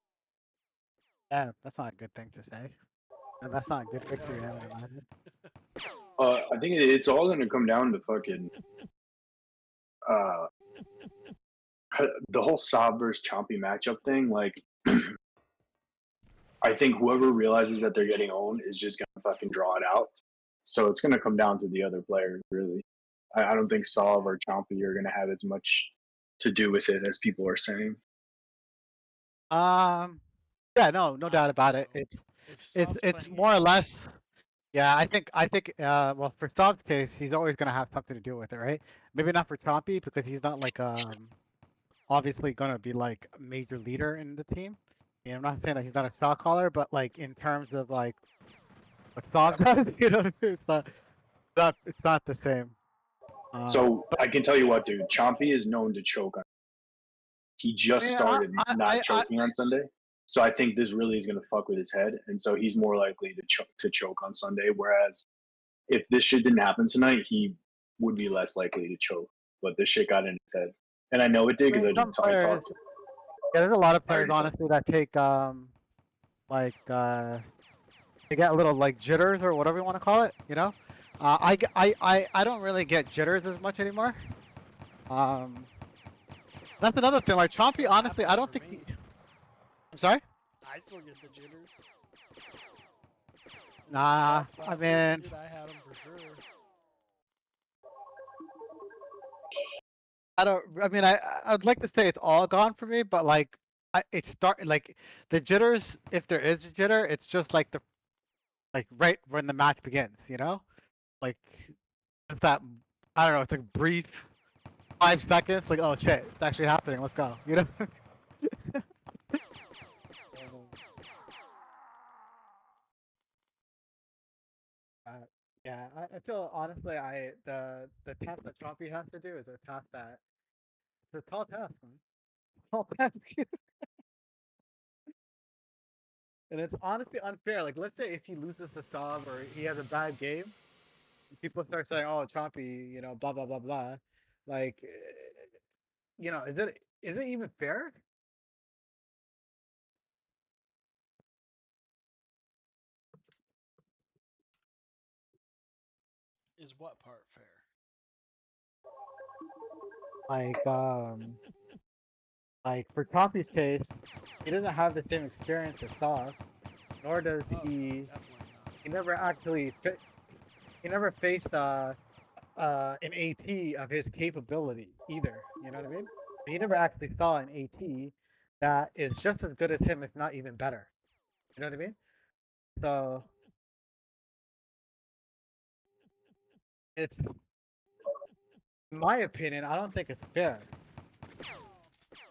Yeah, that's not a good thing to say. And that's not a good victory, I would imagine. I think it's all going to come down to fucking the whole Saab versus Chompy matchup thing. Like, I think whoever realizes that they're getting owned is just going to fucking draw it out. So it's going to come down to the other players, really. I don't think Saab or Chompy are going to have as much to do with it as people are saying. Yeah, no doubt about it. It's more or less. Yeah, I think well, for Saab's case, he's always gonna have something to do with it, right? Maybe not for Chompy because he's not like obviously gonna be like a major leader in the team. And I'm not saying that he's not a shot caller, but like in terms of like what Saab does, you know, it's not the same. So I can tell you what, dude. Chompy is known to choke on. He just started not choking on Sunday, so I think this really is going to fuck with his head, and so he's more likely to choke on Sunday. Whereas if this shit didn't happen tonight, he would be less likely to choke. But this shit got in his head, and I know it did because I talked to him. Yeah, there's a lot of players honestly that take like they get a little like jitters or whatever you want to call it, you know. I don't really get jitters as much anymore. That's another thing. Like Chompy, honestly, I don't think. I'm sorry. I still get the jitters. Nah, I mean. Dude, I had them for sure. I mean, I'd like to say it's all gone for me, but like, like the jitters. If there is a jitter, it's just like right when the match begins, you know, like just that. I don't know. It's like brief 5 seconds. Like, oh shit, it's actually happening. Let's go. You know. Yeah, I feel honestly, the task that Chompy has to do is a task that it's a tall task, man. Tall task. And it's honestly unfair. Like, let's say if he loses the Saab or he has a bad game, people start saying, "Oh, Chompy, you know, blah blah blah blah." Like, you know, is it even fair? Is what part fair? Like for Toppy's case, he doesn't have the same experience as Sauce, nor does Oh, he. definitely not. He never actually. He never faced an AT of his capability either. You know what I mean? He never actually saw an AT that is just as good as him, if not even better. You know what I mean? So it's, in my opinion, I don't think it's fair.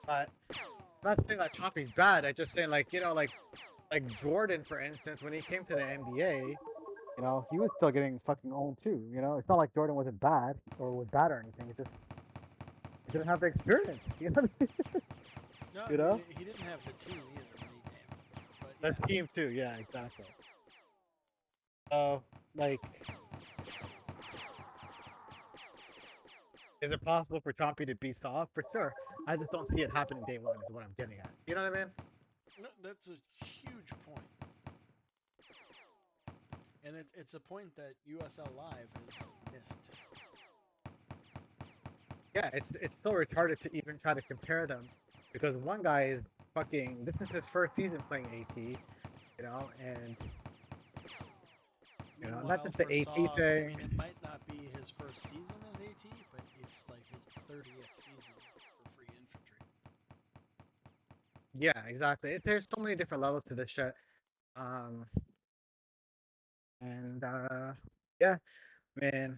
But I'm not saying that Choppy's bad. I just saying like Jordan, for instance, when he came to the NBA, you know, he was still getting fucking owned too. You know, it's not like Jordan wasn't bad or or anything. It just he didn't have the experience. You know what I mean? No, You know? he didn't have the team either when he came. But That's team too. Yeah, exactly. So like, is it possible for Choppy to be soft? For sure. I just don't see it happening day one. Is what I'm getting at. You know what I mean? no, that's a huge point. And it's a point that USL Live has missed. Yeah, it's so retarded to even try to compare them, because one guy is fucking. This is his first season playing AT, you know, and you know, not just the for AT Soft, thing. I mean, it might not be his first season as AT, but it's like his 30th season for Free Infantry. Yeah, exactly. There's so many different levels to this shit. And yeah, man,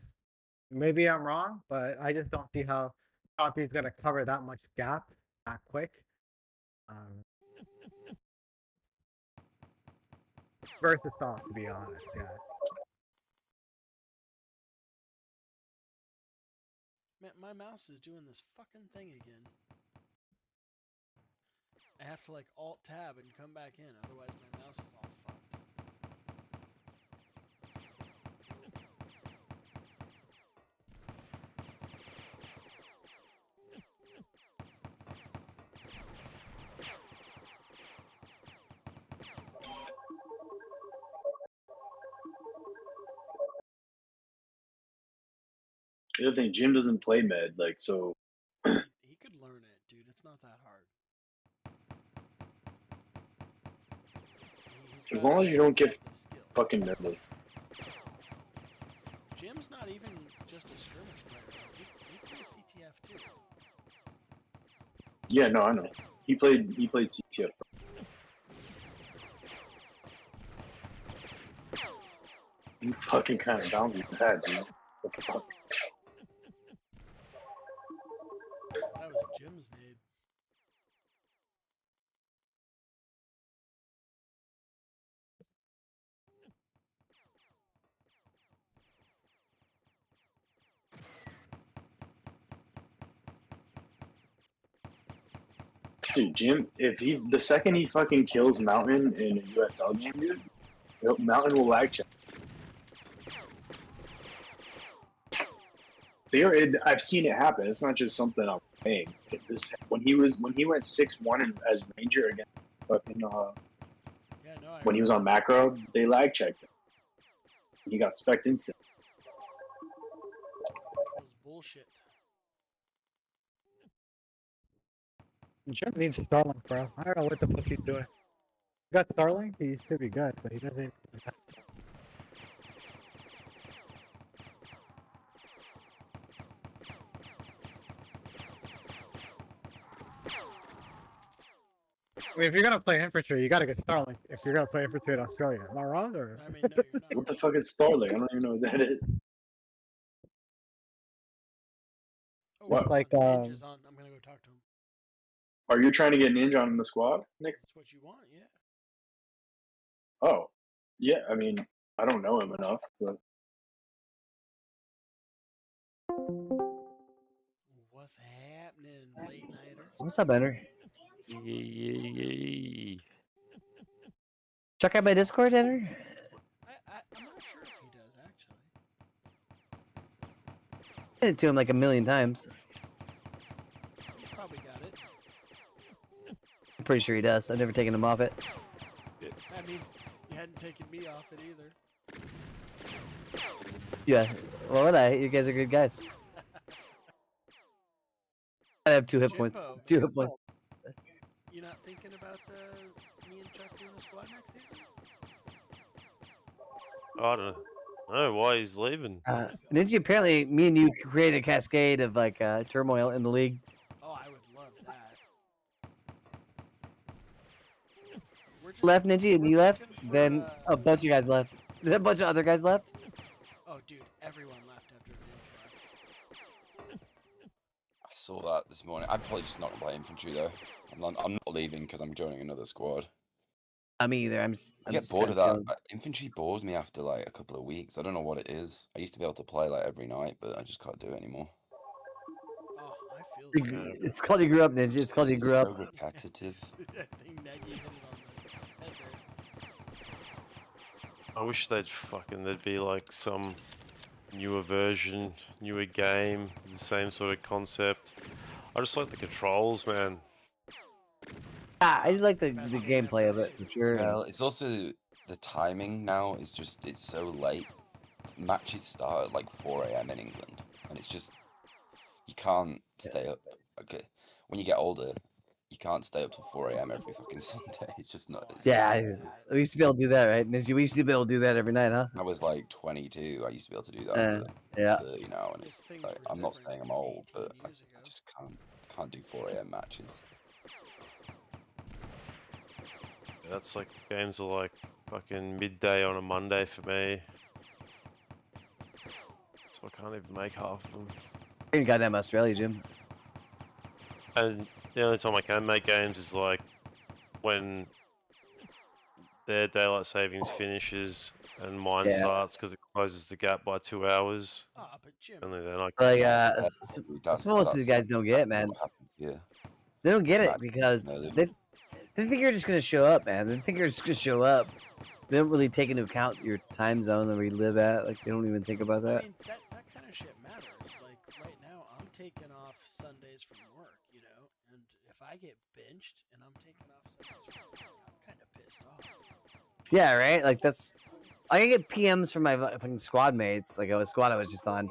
maybe I'm wrong, but I just don't see how Choppy's gonna cover that much gap that quick. Um, versus Soft, to be honest, yeah. Man, my mouse is doing this fucking thing again. I have to like Alt Tab and come back in, otherwise my mouse is all fucked. The other thing, Jim doesn't play med, like so. He could learn it, dude. It's not that hard. As long as you don't get fucking nervous. Jim's not even just a skirmish player. He plays CTF too. Yeah, no, I know. He played CTF. You fucking kind of boundaries bad, dude. What the fuck? That was Jim's nade. Dude, Jim, the second he fucking kills Mountain in a USL game, dude, Mountain will lag check. I've seen it happen. It's not just something I'm saying. When he went 6-1 as Ranger against fucking when he was on macro, they lag checked him. He got spec'd instant. That was bullshit. Jim needs Starlink, bro. I don't know what the fuck he's doing. He got Starlink, he should be good, but he doesn't. I mean, if you're gonna play infantry, you gotta get Starlink. If you're gonna play infantry in Australia, am I wrong? Or I mean, no, you're not. What the fuck is Starlink? I don't even know what that is. Oh, What? Like, Ninja's on. I'm gonna go talk to him. Are you trying to get Ninja on the squad next? That's what you want, yeah. Oh, yeah. I mean, I don't know him enough, but What's happening, late nighters? What's up, Enter? Check out my Discord, Enter. I'm not sure if he does actually. I did it to him like a million times. He's probably got it. I'm pretty sure he does. I've never taken him off it. That means you hadn't taken me off it either. Yeah. Well, what you guys are good guys. I have 2 hit points. Jimbo, 2 hit points. you not thinking about me and Chuck doing a squad next season? I don't know why he's leaving. Ninja, apparently, me and you created a cascade of like turmoil in the league. Oh, I would love that. We're just, Left Ninja and we're you left, looking for, then a bunch of guys left. Then a bunch of other guys left. Oh, dude, everyone left after the intro. I saw that this morning. I'm probably just not gonna play infantry though. I'm not leaving because I'm joining another squad. Me either. I get bored of that. Infantry bores me after like a couple of weeks. I don't know what it is. I used to be able to play like every night, but I just can't do it anymore. Oh, I feel that. It's called you grew up, Ninja. It's called you grew up. So repetitive. I think Nagy hit it on the head there. I wish there'd be like some newer version, newer game, the same sort of concept. I just like the controls, man. I like the gameplay of it for sure. Well, it's also the timing now is just it's so late. Matches start at like 4 a.m. in England, and it's just you can't stay up. Okay, when you get older, you can't stay up till 4 a.m. every fucking Sunday. It's just not. We used to be able to do that, right, Ninja? We used to be able to do that every night, huh? I was like 22. I used to be able to do that. Yeah. 30 now, and it's like, I'm not saying I'm old, but I just can't do 4 a.m. matches. That's like games are like fucking midday on a Monday for me. So I can't even make half of them. You're in goddamn Australia, Jim. And the only time I can make games is like when their daylight savings finishes and mine starts because it closes the gap by 2 hours. Oh, but Jim. Only then I Like, That's what most of these guys don't get, man. Yeah. They don't get it because they think you're just gonna show up, man. They think you're just gonna show up. They don't really take into account your time zone that we live at. Like, they don't even think about that. I mean, that kind of shit matters. Like, right now, I'm taking off Sundays from work, you know? And if I get benched and I'm taking off Sundays from work, I'm kind of pissed off. Yeah, right? Like, that's... I get PMs from my fucking squad mates. Like, a squad I was just on.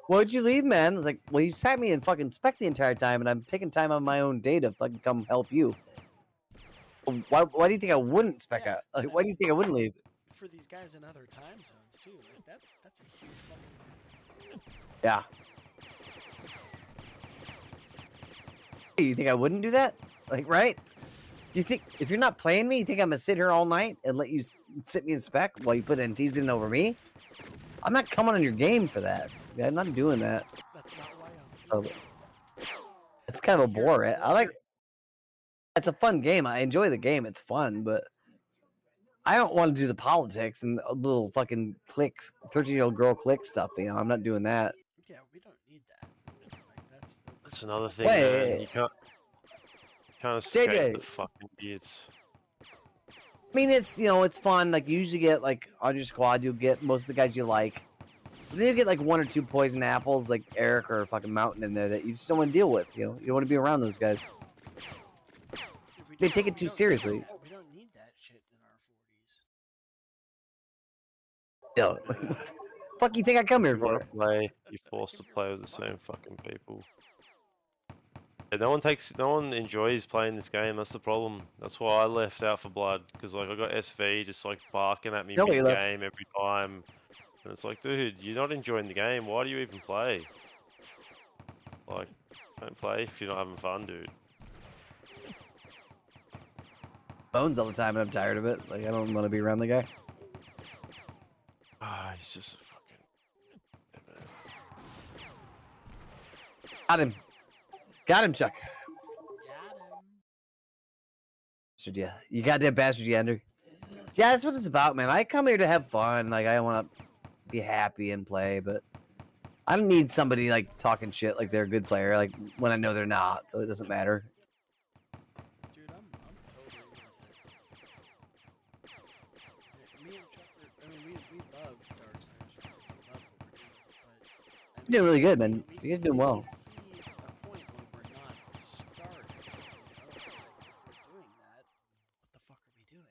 Why'd you leave, man? It's like, well, you sat me in fucking spec the entire time, and I'm taking time on my own day to fucking come help you. Why do you think I wouldn't spec out? Like, why do you think I wouldn't leave? For these guys in other time zones, too. Like, that's a huge fucking... Yeah. You think I wouldn't do that? Like, right? Do you think, if you're not playing me, you think I'm gonna sit here all night and let you sit me in spec while you put NTs in over me? I'm not coming on your game for that. Yeah, I'm not doing that. That's not why I'm... It's kind of a bore, right? I like... It's a fun game. I enjoy the game. It's fun, but I don't want to do the politics and little fucking clicks, 13-year-old girl click stuff. You know, I'm not doing that. Yeah, we don't need that. Like, that's another thing, man. You can't escape JJ. the fucking idiots. I mean, it's, you know, it's fun. Like, you usually get, like, on your squad, you'll get most of the guys you like. But then you get, like, 1 or 2 poison apples, like Eric or fucking Mountain in there that you just don't want to deal with, you know? You don't want to be around those guys. They take it too seriously. We don't need that shit in our 40s. Yo, fuck you think I come here for? You're forced to play with the same fucking people. Yeah, no one enjoys playing this game. That's the problem. That's why I left Out for Blood, because like I got SV just like barking at me mid game every time, and it's like, dude, you're not enjoying the game. Why do you even play? Like, don't play if you're not having fun, dude. Bones all the time, and I'm tired of it. Like, I don't want to be around the guy. He's just a fucking... Got him. Got him, Chuck. Got him. You goddamn bastard, you Andrew. Yeah, that's what it's about, man. I come here to have fun. Like, I want to be happy and play, but I don't need somebody, like, talking shit like they're a good player, like, when I know they're not, so it doesn't matter. Dude, I'm totally with it. Me and Chuck I mean, we love Darksiders. We love what we're doing, but... You're doing really good, man. You guys are doing well. We see a point when we're not starting, you know? Like, if we're doing that, what the fuck are we doing?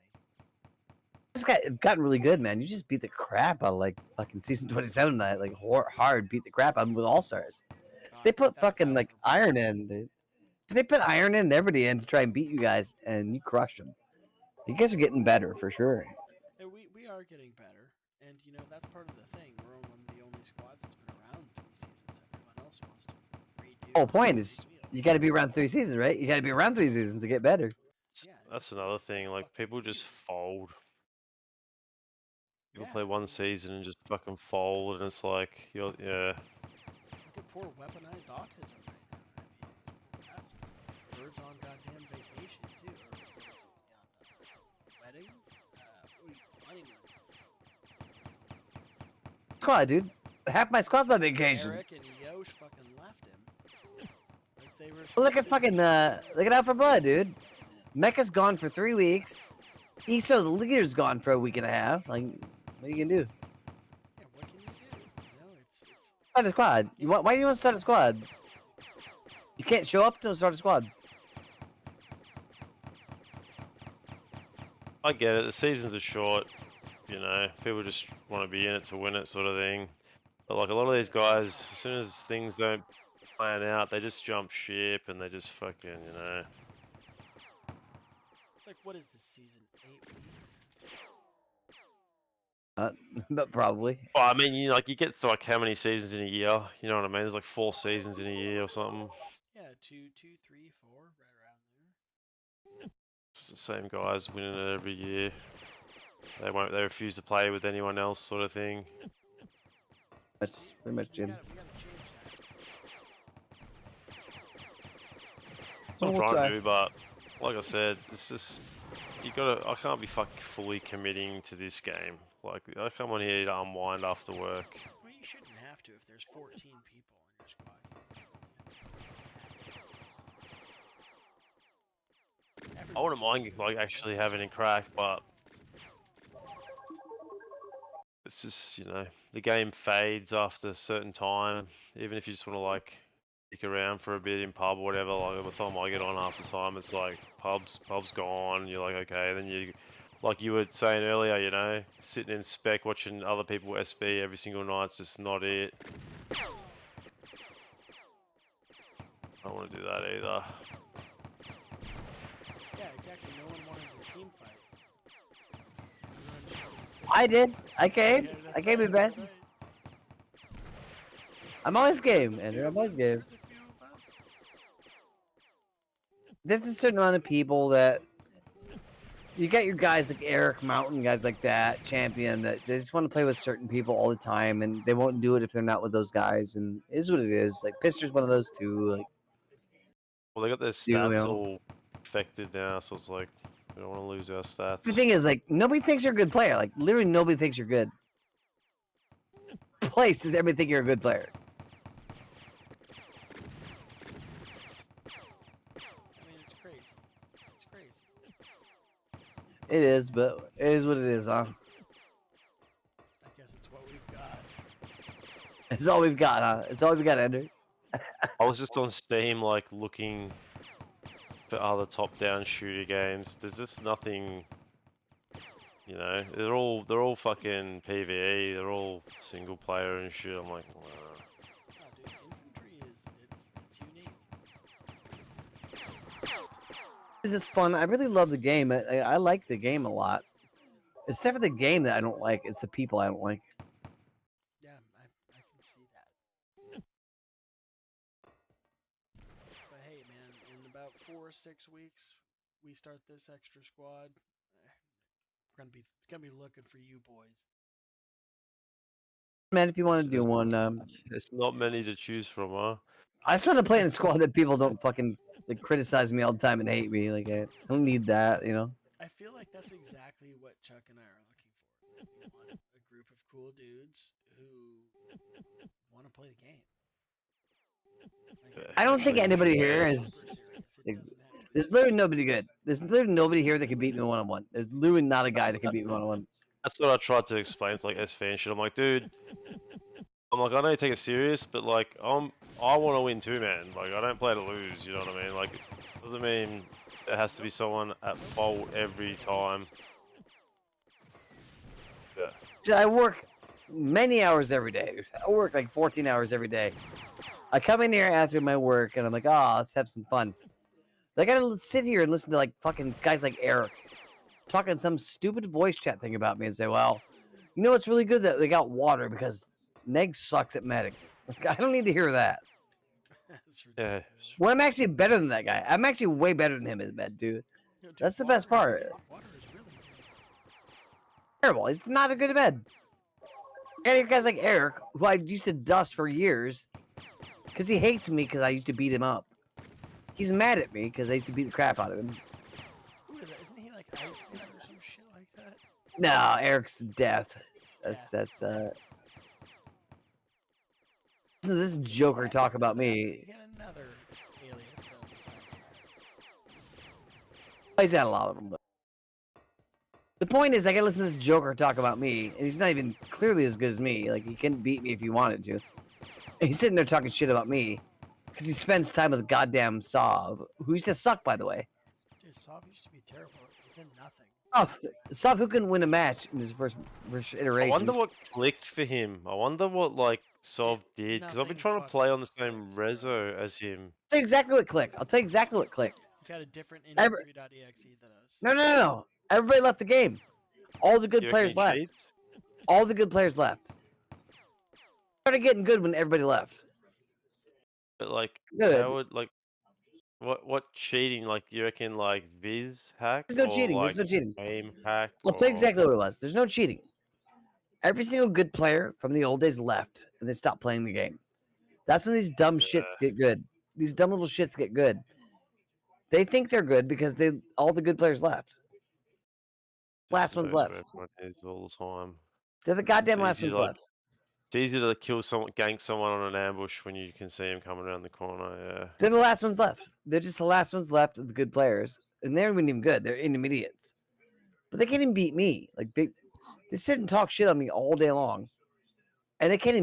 It's just gotten really good, man. You just beat the crap out of like fucking season 27 night, like hard beat the crap out of them with all stars. They put fucking like iron in, dude. They put iron in and everybody in to try and beat you guys, and you crushed them. You guys are getting better for sure. And we are getting better, and you know that's part of the thing. We're one of the only squads that's been around 3 seasons. Everyone else wants to redo. The whole point is you got to be around 3 seasons, right? You got to be around 3 seasons to get better. That's another thing. Like people just fold. People play one season and just fucking fold, and it's like yeah. Look at poor weaponized autism right now. I mean, poor bastards. Birds on goddamn vacation too. Or what is it? On wedding? What do you call honeymoon? Squad, dude. Half my squad's on vacation. Eric and Yosh fucking left him. Like they were. Look at fucking look at Out for Blood, dude. Mecca's gone for 3 weeks. ESO, the leader's gone for a week and a half. Like, what are you gonna do? Yeah, what can you do? You know, it's Start a squad. Why do you want to start a squad? You can't show up to start a squad. I get it. The seasons are short. You know, people just want to be in it to win it, sort of thing. But like a lot of these guys, as soon as things don't plan out, they just jump ship and they just fucking, you know. It's like, what is this season? 8 weeks? But probably. Well, I mean, you like you get like how many seasons in a year? You know what I mean? There's like 4 seasons in a year or something. Yeah, 2, 3, 4, right around there. It's the same guys winning it every year. They refuse to play with anyone else, sort of thing. That's pretty much Jim. We gotta change that. That's what I'm trying to do, but like I said, it's just I can't be fully committing to this game. Like I come on here to unwind after work. Well, you shouldn't have to if there's 14 people in your squad. I wouldn't mind like actually having a crack, but it's just, you know, the game fades after a certain time. Even if you just want to like stick around for a bit in pub or whatever, like by the time I get on half the time, it's like pub's gone. You're like, okay, then you, like you were saying earlier, you know, sitting in spec watching other people SB every single night's just not it. I don't want to do that either. Yeah, exactly. No one wanted a team fight. I did. I came. I came in best. I'm always game, Andrew. I'm always game. There's a certain amount of people that you got your guys like Eric Mountain, guys like that, Champion, that they just want to play with certain people all the time, and they won't do it if they're not with those guys. And it is what it is. Like Pister's one of those too. Like, well, they got their stats all affected now, so it's like we don't want to lose our stats. The thing is, like, nobody thinks you're a good player. Like, literally, nobody thinks you're good. Place does everybody think you're a good player. I mean, it's crazy. It's crazy. It is, but it is what it is, huh? I guess it's what we've got. It's all we've got, huh? It's all we got, Andrew. I was just on Steam, like, looking for other top-down shooter games. There's just nothing, you know. They're all fucking PvE. They're all single player and shit. I'm like, wow. Oh, dude, Infantry it's unique. This is fun. I really love the game. I like the game a lot. It's never the game that I don't like. It's the people I don't like. Yeah, I can see that. But hey, man, in about 4 or 6 weeks, we start this extra squad. It's gonna be looking for you boys. Man, if you want to do one, There's not many to choose from, huh? I just want to play in a squad that people don't fucking like criticize me all the time and hate me. Like I don't need that, you know. I feel like that's exactly what Chuck and I are looking for. We want a group of cool dudes who want to play the game. Like, I don't think anybody here is. Like, There's literally nobody good. There's literally nobody here that can beat me one-on-one. There's literally not a guy that can beat me one-on-one. That's what I tried to explain to like SV and shit. I'm like, dude, I know you take it serious, but like, I want to win too, man. Like, I don't play to lose. You know what I mean? Like, it doesn't mean there has to be someone at fault every time. Yeah. So I work many hours every day. I work like 14 hours every day. I come in here after my work and I'm like, oh, let's have some fun. I gotta sit here and listen to like fucking guys like Eric talking some stupid voice chat thing about me and say, well, you know what's really good that they got water because Neg sucks at medic. Like, I don't need to hear that. That's Yeah. ridiculous. Well, I'm actually better than that guy. I'm actually way better than him as med, dude. Yo, dude, That's the best water- part. Water is really good. Terrible. He's not a good med. And you guys like Eric, who I used to dust for years, because he hates me because I used to beat him up. He's mad at me because I used to beat the crap out of him. Who is that? Isn't he like Iceman or some shit like that? No, Eric's death. Listen to this Joker talk about me. Get another alias though besides that. He's had a lot of them. But the point is, I gotta listen to this Joker talk about me, and he's not even clearly as good as me. Like, he couldn't beat me if he wanted to. And he's sitting there talking shit about me because he spends time with goddamn Sov, who used to suck, by the way. Dude, Sov used to be terrible. He's in nothing. Oh, Sov, who couldn't win a match in his first I iteration. wonder what clicked for him. I wonder what like Sov did because I've been Nothing trying to fucking play on the same clicked, bro. rezo as him. I'll tell you exactly what clicked. I'll tell you exactly what clicked. He's got a different Ever- Infantry.exe than us. No. Everybody left the game. All the good You players reckon he left. cheats? All the good players left. Started getting good when everybody left. But like, Good. how would like, what cheating? Like, you reckon like Viz hack There's no or cheating. like There's no cheating. aim hack? I'll tell you or- exactly what it was. There's no cheating. Every single good player from the old days left, and they stopped playing the game. That's when these dumb shits get good. These dumb little shits get good. They think they're good because all the good players left. Just Last one's knows left. where everyone is all the time. They're the goddamn last easy ones to, like, left. It's easy to kill someone, gank someone on an ambush when you can see him coming around the corner. Yeah. They're the last ones left. They're just the last ones left of the good players, and they're not even good. They're intermediates, but they can't even beat me. Like they sit and talk shit on me all day long, and they can't even